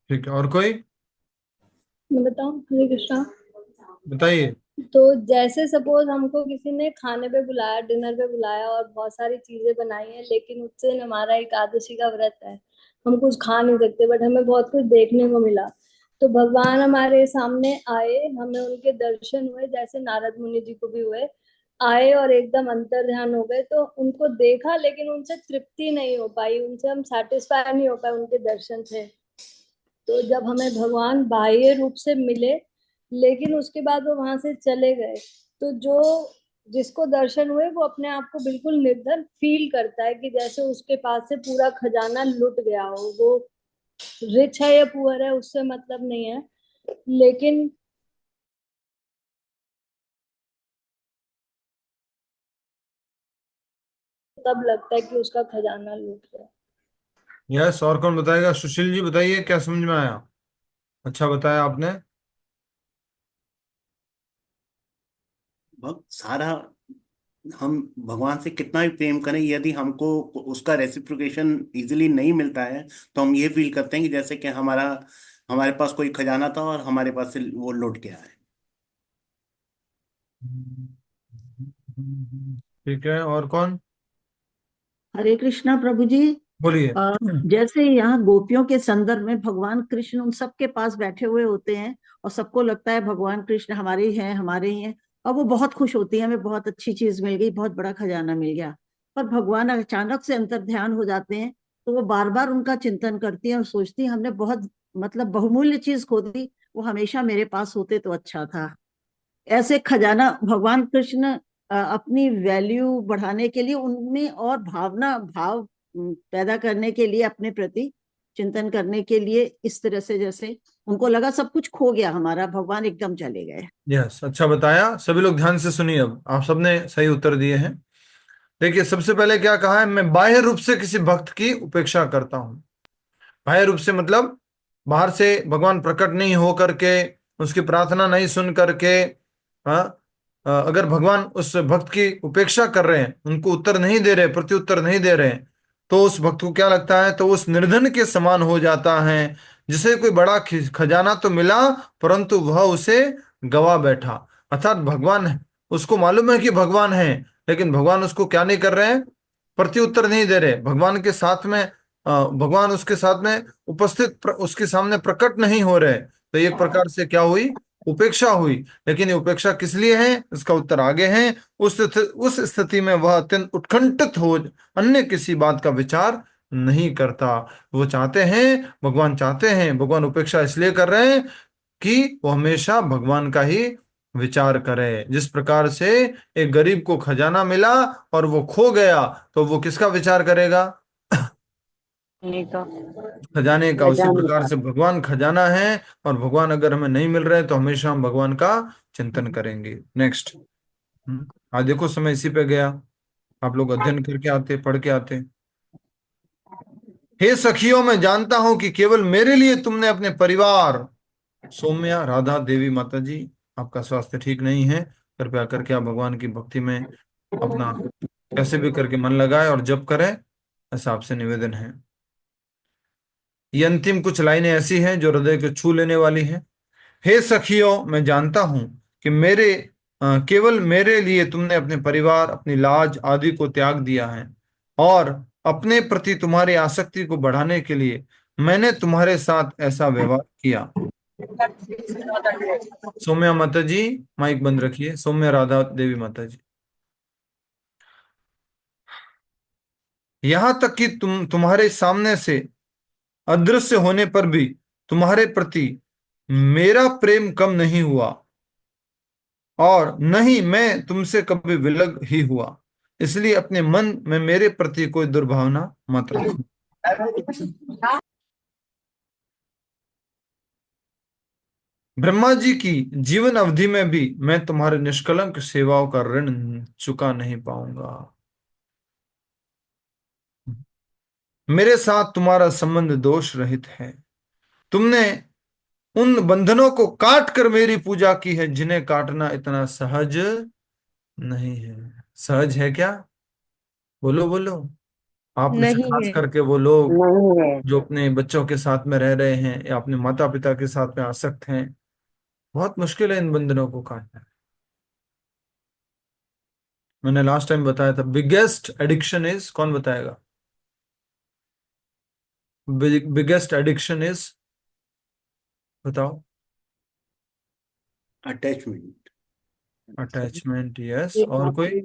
ठीक है, और कोई? मैं बताऊं? हरे कृष्णा। बताइए। तो जैसे सपोज हमको किसी ने खाने पे बुलाया, डिनर पे बुलाया और बहुत सारी चीजें बनाई हैं, लेकिन उस दिन हमारा एकादशी का व्रत है, हम कुछ खा नहीं सकते, बट हमें बहुत कुछ देखने को मिला। तो भगवान हमारे सामने आए, हमें उनके दर्शन हुए, जैसे नारद मुनि जी को भी हुए, आए और एकदम अंतर ध्यान हो गए। तो उनको देखा, लेकिन उनसे तृप्ति नहीं हो पाई, उनसे हम सेटिस्फाई नहीं हो पाए उनके दर्शन से। तो जब हमें भगवान बाह्य रूप से मिले, लेकिन उसके बाद वो वहां से चले गए, तो जो जिसको दर्शन हुए वो अपने आप को बिल्कुल निर्धन फील करता है, कि जैसे उसके पास से पूरा खजाना लुट गया हो। वो रिच है या पुअर है उससे मतलब नहीं है, लेकिन तब लगता है कि उसका खजाना लुट गया। यस, और कौन बताएगा? सुशील जी बताइए, क्या समझ में आया? अच्छा बताया आपने। सारा हम भगवान से कितना भी प्रेम करें, यदि हमको उसका रेसिप्रोकेशन इजीली नहीं मिलता है, तो हम ये फील करते हैं कि जैसे कि हमारे पास कोई खजाना था और हमारे पास से वो लुट गया है। ठीक है, और कौन? हरे कृष्णा प्रभु जी। बोलिए। जैसे यहाँ गोपियों के संदर्भ में भगवान कृष्ण उन सबके पास बैठे हुए होते हैं और सबको लगता है भगवान कृष्ण हमारे ही हैं, हमारे ही हैं, और वो बहुत खुश होती है, हमें बहुत अच्छी चीज मिल गई, बहुत बड़ा खजाना मिल गया। पर भगवान अचानक से अंतर ध्यान हो जाते हैं, तो वो बार बार उनका चिंतन करती है और सोचती है हमने बहुत मतलब बहुमूल्य चीज खो दी, वो हमेशा मेरे पास होते तो अच्छा था। ऐसे खजाना भगवान कृष्ण अपनी वैल्यू बढ़ाने के लिए, उनमें और भाव पैदा करने के लिए, अपने प्रति चिंतन करने के लिए, इस तरह से जैसे उनको लगा सब कुछ खो गया हमारा, भगवान एकदम चले गए। यस, अच्छा बताया। सभी लोग ध्यान से सुनिए, अब आप सबने सही उत्तर दिए हैं। देखिए, सबसे पहले क्या कहा है? मैं बाह्य रूप से किसी भक्त की उपेक्षा करता हूं। बाह्य रूप से मतलब बाहर से भगवान प्रकट नहीं हो करके, उसकी प्रार्थना नहीं सुन करके, हाँ, अगर भगवान उस भक्त की उपेक्षा कर रहे हैं, उनको उत्तर नहीं दे रहे, प्रत्युत्तर नहीं दे रहे हैं, तो उस भक्त को क्या लगता है? तो उस निर्धन के समान हो जाता है, जिसे कोई बड़ा खजाना तो मिला, परंतु वह उसे गवा बैठा। अर्थात भगवान, उसको मालूम है कि भगवान है, लेकिन भगवान उसको क्या नहीं कर रहे हैं? प्रत्युत्तर नहीं दे रहे। भगवान के साथ में भगवान उसके साथ में उपस्थित, उसके सामने प्रकट नहीं हो रहे। तो एक प्रकार से क्या हुई? उपेक्षा हुई। लेकिन ये उपेक्षा किस लिए है? इसका उत्तर आगे है। उस स्थिति में वह अत्यंत उत्कंठित हो अन्य किसी बात का विचार नहीं करता। वो चाहते हैं, भगवान चाहते हैं, भगवान उपेक्षा इसलिए कर रहे हैं कि वो हमेशा भगवान का ही विचार करे। जिस प्रकार से एक गरीब को खजाना मिला और वो खो गया, तो वो किसका विचार करेगा? खजाने का। उसी प्रकार से भगवान खजाना है, और भगवान अगर हमें नहीं मिल रहे तो हमेशा हम भगवान का चिंतन करेंगे। नेक्स्ट। आज देखो, समय इसी पे गया। आप लोग अध्ययन करके आते, पढ़ के आते। हे सखियों, मैं जानता हूं कि केवल मेरे लिए तुमने अपने परिवार, सौम्या राधा देवी माता जी, आपका स्वास्थ्य ठीक नहीं है, कृपया करके आप भगवान की भक्ति में अपना कैसे भी करके मन लगाए और जप करें, ऐसा आपसे निवेदन है। ये अंतिम कुछ लाइनें ऐसी हैं जो हृदय को छू लेने वाली हैं। हे सखियों, मैं जानता हूं कि केवल मेरे लिए तुमने अपने परिवार, अपनी लाज आदि को त्याग दिया है, और अपने प्रति तुम्हारी आसक्ति को बढ़ाने के लिए मैंने तुम्हारे साथ ऐसा व्यवहार किया। सौम्या माता जी, माइक बंद रखिए। सौम्या राधा देवी माता जी। यहां तक कि तुम्हारे सामने से अदृश्य होने पर भी तुम्हारे प्रति मेरा प्रेम कम नहीं हुआ, और न ही मैं तुमसे कभी विलग ही हुआ। इसलिए अपने मन में मेरे प्रति कोई दुर्भावना मत रखो। ब्रह्मा जी की जीवन अवधि में भी मैं तुम्हारे निष्कलंक सेवाओं का ऋण चुका नहीं पाऊंगा। मेरे साथ तुम्हारा संबंध दोष रहित है। तुमने उन बंधनों को काट कर मेरी पूजा की है, जिन्हें काटना इतना सहज नहीं है। सहज है क्या? बोलो बोलो। आप में से नहीं खास है। करके वो लोग नहीं है। जो अपने बच्चों के साथ में रह रहे हैं या अपने माता पिता के साथ में आसक्त हैं, बहुत मुश्किल है इन बंधनों को काटना। मैंने लास्ट टाइम बताया था, बिगेस्ट एडिक्शन इज, कौन बताएगा? बिगेस्ट एडिक्शन इज, बताओ। अटैचमेंट। Attachment, yes. और कोई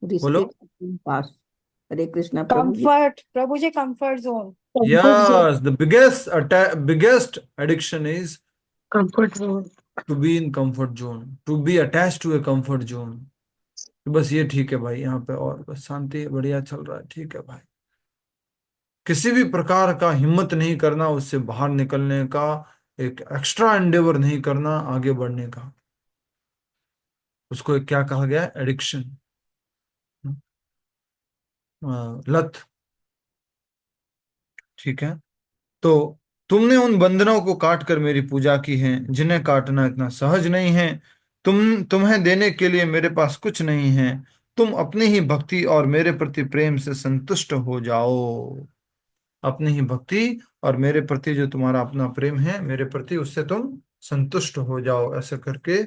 बोलो? Pass. Hare Krishna Prabhu ji. Comfort, Prabhu ji, comfort zone. Yes, the biggest addiction is comfort zone. to be in comfort zone, to be attached to a comfort zone. तो बस ये ठीक है भाई, यहाँ पे और बस शांति है, बढ़िया चल रहा है, ठीक है भाई। किसी भी प्रकार का हिम्मत नहीं करना उससे बाहर निकलने का, एक एक्स्ट्रा एंडेवर नहीं करना आगे बढ़ने का। उसको क्या कहा गया? एडिक्शन, लत। ठीक है, तो तुमने उन बंधनों को काट कर मेरी पूजा की है, जिन्हें काटना इतना सहज नहीं है। तुम्हें देने के लिए मेरे पास कुछ नहीं है। तुम अपनी ही भक्ति और मेरे प्रति प्रेम से संतुष्ट हो जाओ। अपनी ही भक्ति और मेरे प्रति जो तुम्हारा अपना प्रेम है मेरे प्रति, उससे तुम संतुष्ट हो जाओ, ऐसा करके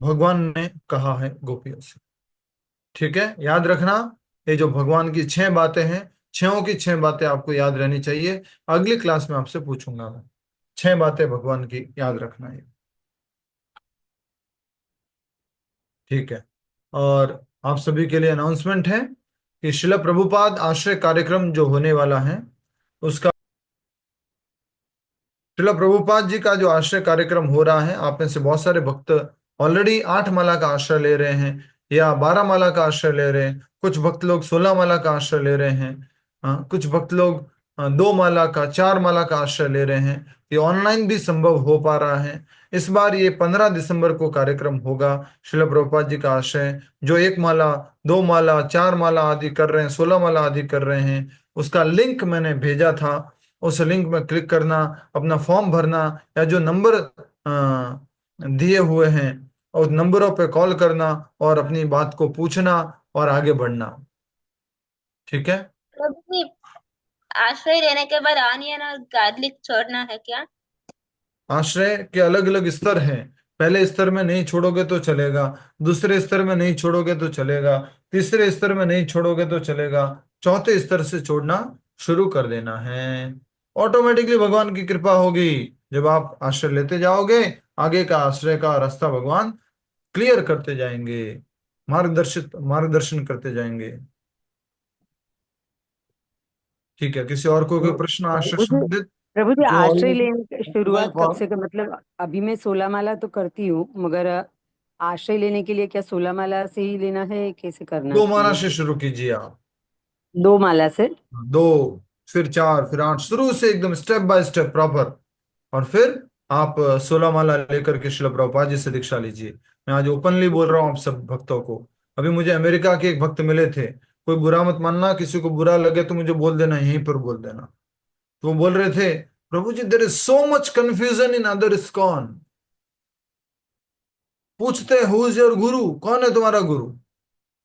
भगवान ने कहा है गोपियों से। ठीक है, याद रखना, ये जो भगवान की 6 बातें हैं, 6 की 6 बातें आपको याद रहनी चाहिए। अगली क्लास में आपसे पूछूंगा मैं, 6 बातें भगवान की याद रखना है। ठीक है, और आप सभी के लिए अनाउंसमेंट है कि शिला प्रभुपाद आश्रय कार्यक्रम जो होने वाला है उसका, शिला प्रभुपाद जी का जो आश्रय कार्यक्रम हो रहा है, आप में से बहुत सारे भक्त ऑलरेडी 8 माला का आश्रय ले रहे हैं या 12 माला का आश्रय ले रहे हैं। कुछ भक्त लोग 16 माला का आश्रय ले रहे हैं। कुछ भक्त लोग 2 माला का, 4 माला का आश्रय ले रहे हैं। ये ऑनलाइन भी संभव हो पा रहा है। इस बार ये 15 दिसंबर को कार्यक्रम होगा। शिला प्रभुपाद जी का आश्रय जो 1 माला, 2 माला, 4 माला आदि कर रहे हैं, 16 माला आदि कर रहे हैं, उसका लिंक मैंने भेजा था। उस लिंक में क्लिक करना, अपना फॉर्म भरना, या जो नंबर दिए हुए हैं उस नंबरों पे कॉल करना और अपनी बात को पूछना और आगे बढ़ना। ठीक है, प्रभु जी, आश्रय लेने के बाद ऑनियन और गार्लिक छोड़ना है क्या? आश्रय के अलग अलग स्तर हैं। पहले स्तर में नहीं छोड़ोगे तो चलेगा, दूसरे स्तर में नहीं छोड़ोगे तो चलेगा, तीसरे स्तर में नहीं छोड़ोगे तो चलेगा, चौथे स्तर से छोड़ना शुरू कर देना है। ऑटोमेटिकली भगवान की कृपा होगी। जब आप आश्रय लेते जाओगे, आगे का आश्रय का रास्ता भगवान क्लियर करते जाएंगे, मार्गदर्शन करते जाएंगे। ठीक है, किसी और को कोई प्रश्न आश्रय संबंधित? प्रभु जी, जो आश्रय ऑनलाइन लेने की शुरुआत हुआ कब से मतलब अभी मैं 16 माला तो करती हूँ, मगर आश्रय लेने के लिए क्या 16 माला से ही लेना है, कैसे करना 2 माला चाहिए? से शुरू कीजिए आप। 2 माला से 2, फिर 4, फिर 8, शुरू से एकदम स्टेप बाय स्टेप प्रॉपर। और फिर आप 16 माला लेकर के शिला प्रभुपाद जी से दीक्षा लीजिए। मैं आज ओपनली बोल रहा हूँ आप सब भक्तों को। अभी मुझे अमेरिका के एक भक्त मिले थे, कोई बुरा मत मानना, किसी को बुरा लगे तो मुझे बोल देना, यहीं पर बोल देना। तो वो बोल रहे थे, Prabhu ji there is so much confusion in other ISKCON. पूछते हु इज योर गुरु, कौन है तुम्हारा गुरु?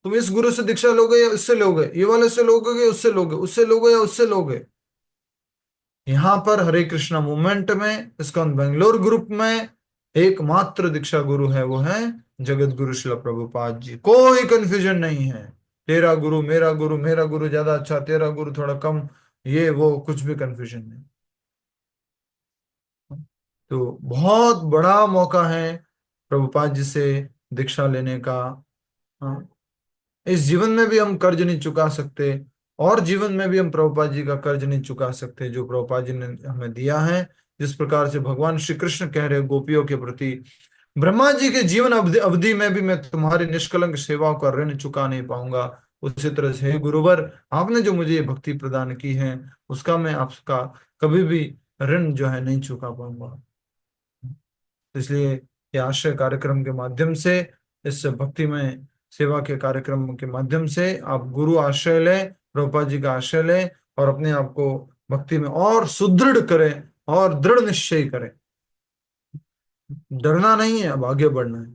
तुम इस गुरु से दीक्षा लोगे या उससे लोगे, ये वाले से लोगे या उससे लोगे, उससे लोगे या उससे लोगे। यहां पर हरे कृष्णा मूवमेंट में, इस्कॉन बेंगलोर ग्रुप में एकमात्र दीक्षा गुरु है, वो है जगत गुरु शिला प्रभुपाद जी। कोई कंफ्यूजन नहीं है, तेरा गुरु, मेरा गुरु, मेरा गुरु ज्यादा अच्छा, तेरा गुरु थोड़ा कम, ये वो कुछ भी कंफ्यूजन नहीं। तो बहुत बड़ा मौका है प्रभुपाद जी से दीक्षा लेने का। हाँ, इस जीवन में भी हम कर्ज नहीं चुका सकते, और जीवन में भी हम प्रभुपाद जी का कर्ज नहीं चुका सकते जो प्रभुपाद जी ने हमें दिया है। जिस प्रकार से भगवान श्री कृष्ण कह रहे गोपियों के प्रति, ब्रह्मा जी के जीवन अवधि में भी मैं तुम्हारी निष्कलंक सेवा का ऋण चुका नहीं पाऊंगा, उसी तरह से हे गुरुवर, आपने जो मुझे ये भक्ति प्रदान की है उसका मैं आपका कभी भी ऋण जो है नहीं चुका पाऊंगा। इसलिए ये आश्रय कार्यक्रम के माध्यम से, इस भक्ति में सेवा के कार्यक्रम के माध्यम से आप गुरु आश्रय लें, प्रभुपाद जी का आश्रय लें और अपने आप को भक्ति में और सुदृढ़ करें और दृढ़ निश्चय करें। डरना नहीं है, अब आगे बढ़ना है।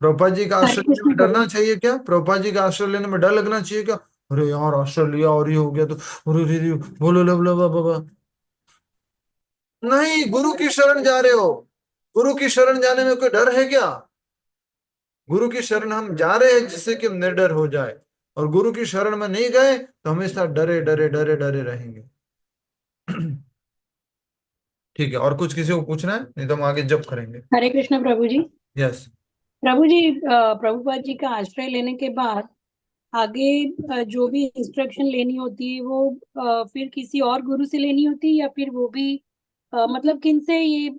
प्रभुपाद जी का आश्रय लेने में डरना चाहिए क्या? प्रभुपाद जी का आश्रय लेने में डर लगना चाहिए क्या? अरे यार आश्रय लिया और ये हो गया तो, अरे बोलो लो बाबा। नहीं, गुरु की शरण जा रहे हो। गुरु की शरण जाने में कोई डर है क्या? गुरु की शरण हम जा रहे हैं जिससे कि हम निर्डर हो जाए, और गुरु की शरण में नहीं गए तो हमेशा डरे डरे डरे डरे रहेंगे। ठीक है, और कुछ किसी को पूछना है? नहीं तो हम आगे जप करेंगे। हरे कृष्ण प्रभु जी। यस। प्रभु जी, प्रभुपाद जी का आश्रय लेने के बाद आगे जो भी इंस्ट्रक्शन लेनी होती है वो फिर किसी और गुरु से लेनी होती है, या फिर वो भी मतलब किन से ये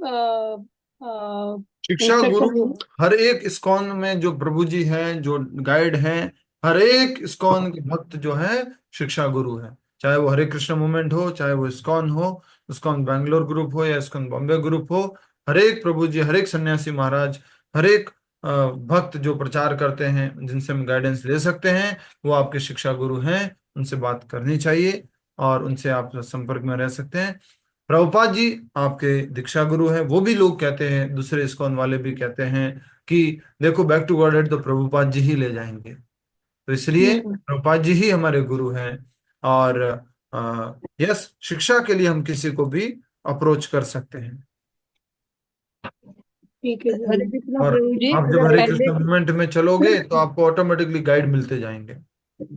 शिक्षा गुरु इंस्ट्रक्शन? हर एक इस्कॉन में जो प्रभु जी हैं, जो गाइड हैं, हर एक इस्कॉन के भक्त जो है शिक्षा गुरु है। चाहे वो हरे कृष्ण मूवमेंट हो, चाहे वो इस्कॉन हो, इस्कॉन बैंगलोर ग्रुप हो या इस्कॉन बॉम्बे ग्रुप हो, हर एक प्रभु जी, हर एक सन्यासी महाराज, हर एक भक्त जो प्रचार करते हैं, जिनसे हम गाइडेंस ले सकते हैं, वो आपके शिक्षा गुरु हैं। उनसे बात करनी चाहिए और उनसे आप संपर्क में रह सकते हैं। प्रभुपाद जी आपके दीक्षा गुरु हैं। वो भी लोग कहते हैं, दूसरे इस्कॉन वाले भी कहते हैं कि देखो, बैक टू गॉडहेड तो प्रभुपाद जी ही ले जाएंगे। तो इसलिए प्रभुपाद जी ही हमारे गुरु हैं। और यस, शिक्षा के लिए हम किसी को भी अप्रोच कर सकते हैं। ठीक है हरे कृष्णा और प्रभु जी। आप जब हरे पहले कृष्ण मूवमेंट में चलोगे तो आपको ऑटोमेटिकली गाइड मिलते जाएंगे।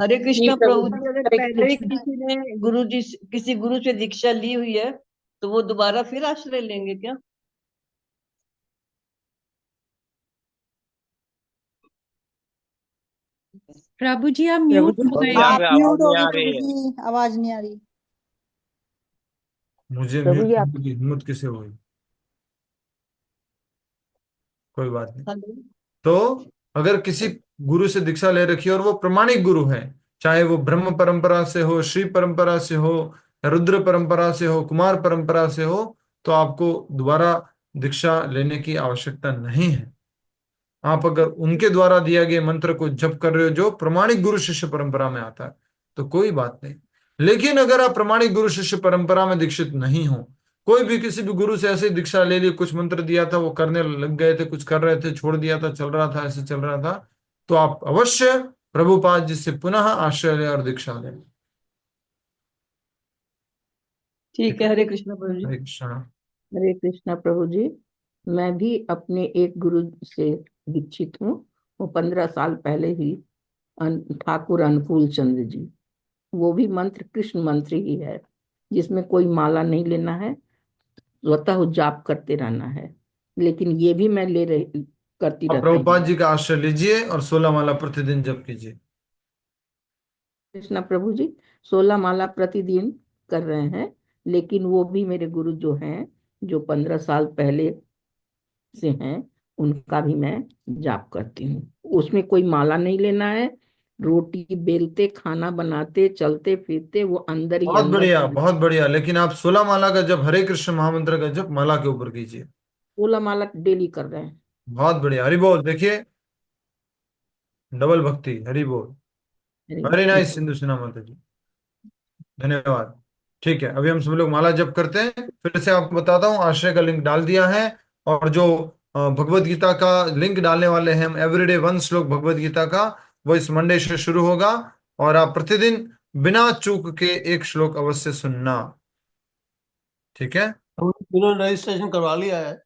हरे कृष्णा प्रभु जी, अगर हरे पहले ही कृष्ण। किसी ने किसी गुरु से दीक्षा ली हुई है तो वो दोबारा फिर आश्रय लेंगे क्या? प्रभु जी आप प्रभु म्यूट जी, हो गए आप हैं। म्यूट हो गए प्रभु जी, आवाज नहीं आ रही। मुझे प्रभु म्यूट जी आप करने की हिम्मत किसे हुई? कोई बात नहीं। हेलो। तो अगर किसी गुरु से दीक्षा ले रखी है और वो प्रमाणिक गुरु है, चाहे वो ब्रह्म परंपरा से हो, श्री परंपरा से हो, रुद्र परंपरा से हो, कुमार परंपरा से हो, तो आपको दोबारा दीक्षा लेने की आवश्यकता नहीं है। आप अगर उनके द्वारा दिया गया मंत्र को जप कर रहे हो जो प्रमाणिक गुरु शिष्य परंपरा में आता है, तो कोई बात नहीं। लेकिन अगर आप प्रमाणिक गुरु शिष्य परंपरा में दीक्षित नहीं हो, कोई भी किसी भी गुरु से ऐसे दीक्षा ले ली, कुछ मंत्र दिया था, वो करने लग गए थे, कुछ कर रहे थे, छोड़ दिया था, चल रहा था, ऐसे चल रहा था, तो आप अवश्य प्रभुपाद जी से पुनः आश्रय लें और दीक्षा लें। ठीक है, हरे कृष्णा प्रभु जी। हरे कृष्णा। हरे कृष्णा प्रभु जी। मैं भी अपने एक गुरु से दीक्षित हूँ। वो 15 साल पहले ही ठाकुर अनुकूल चंद्र जी। वो भी मंत्र कृष्ण मंत्र ही है, जिसमें कोई माला नहीं लेना है, स्वतः जाप करते रहना है। लेकिन ये भी मैं ले रही करती आप रहती प्रभुपाद हूँ। जी का आश्रय लीजिए और 16 माला प्रतिदिन जप कीजिए। कृष्णा प्रभु जी 16 माला प्रतिदिन कर रहे हैं, लेकिन वो भी मेरे गुरु जो हैं, जो 15 साल पहले से हैं, उनका भी मैं जाप करती हूँ। उसमें कोई माला नहीं लेना है। रोटी बेलते, खाना बनाते, चलते फिरते वो अंदर ही बहुत अंदर बढ़िया, सब। बहुत बढ़िया। लेकिन आप 16 माला का जप, हरे कृष्ण महामंत्र का जप माला के ऊपर कीजिए। 16 माला डेली कर रहे हैं। बहुत बढ़िया, हरि बोल। देखिए, डबल भक्ति, हरि बोल। वेरी नाइस सिंधु सिन्हा माता जी, धन्यवाद। ठीक है, अभी हम सब लोग माला जप करते हैं। फिर से आपको बताता हूँ, आश्रय का लिंक डाल दिया है, और जो भगवत गीता का लिंक डालने वाले हैं हम, एवरीडे 1 श्लोक भगवत गीता का, वो इस मंडे से शुरू होगा। और आप प्रतिदिन बिना चूक के 1 श्लोक अवश्य सुनना। ठीक है? जिन्होंने रजिस्ट्रेशन करवा लिया है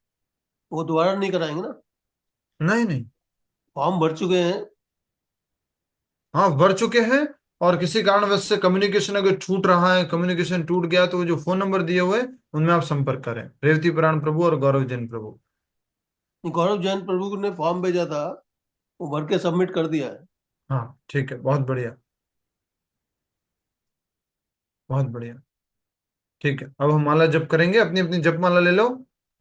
वो दोबारा नहीं कराएंगे ना? नहीं नहीं, फॉर्म भर चुके हैं। हाँ, भर चुके हैं। और किसी कारणवश से कम्युनिकेशन अगर छूट रहा है, कम्युनिकेशन टूट गया, तो वो जो फोन नंबर दिए हुए उनमें आप संपर्क करें, रेवती पुराण प्रभु और गौरव जैन प्रभु। गौरव जैन प्रभु ने फॉर्म भेजा था, वो भर के सबमिट कर दिया है। हाँ ठीक है, बहुत बढ़िया, बहुत बढ़िया। ठीक है, अब हम माला जप करेंगे। अपनी अपनी जप माला ले लो।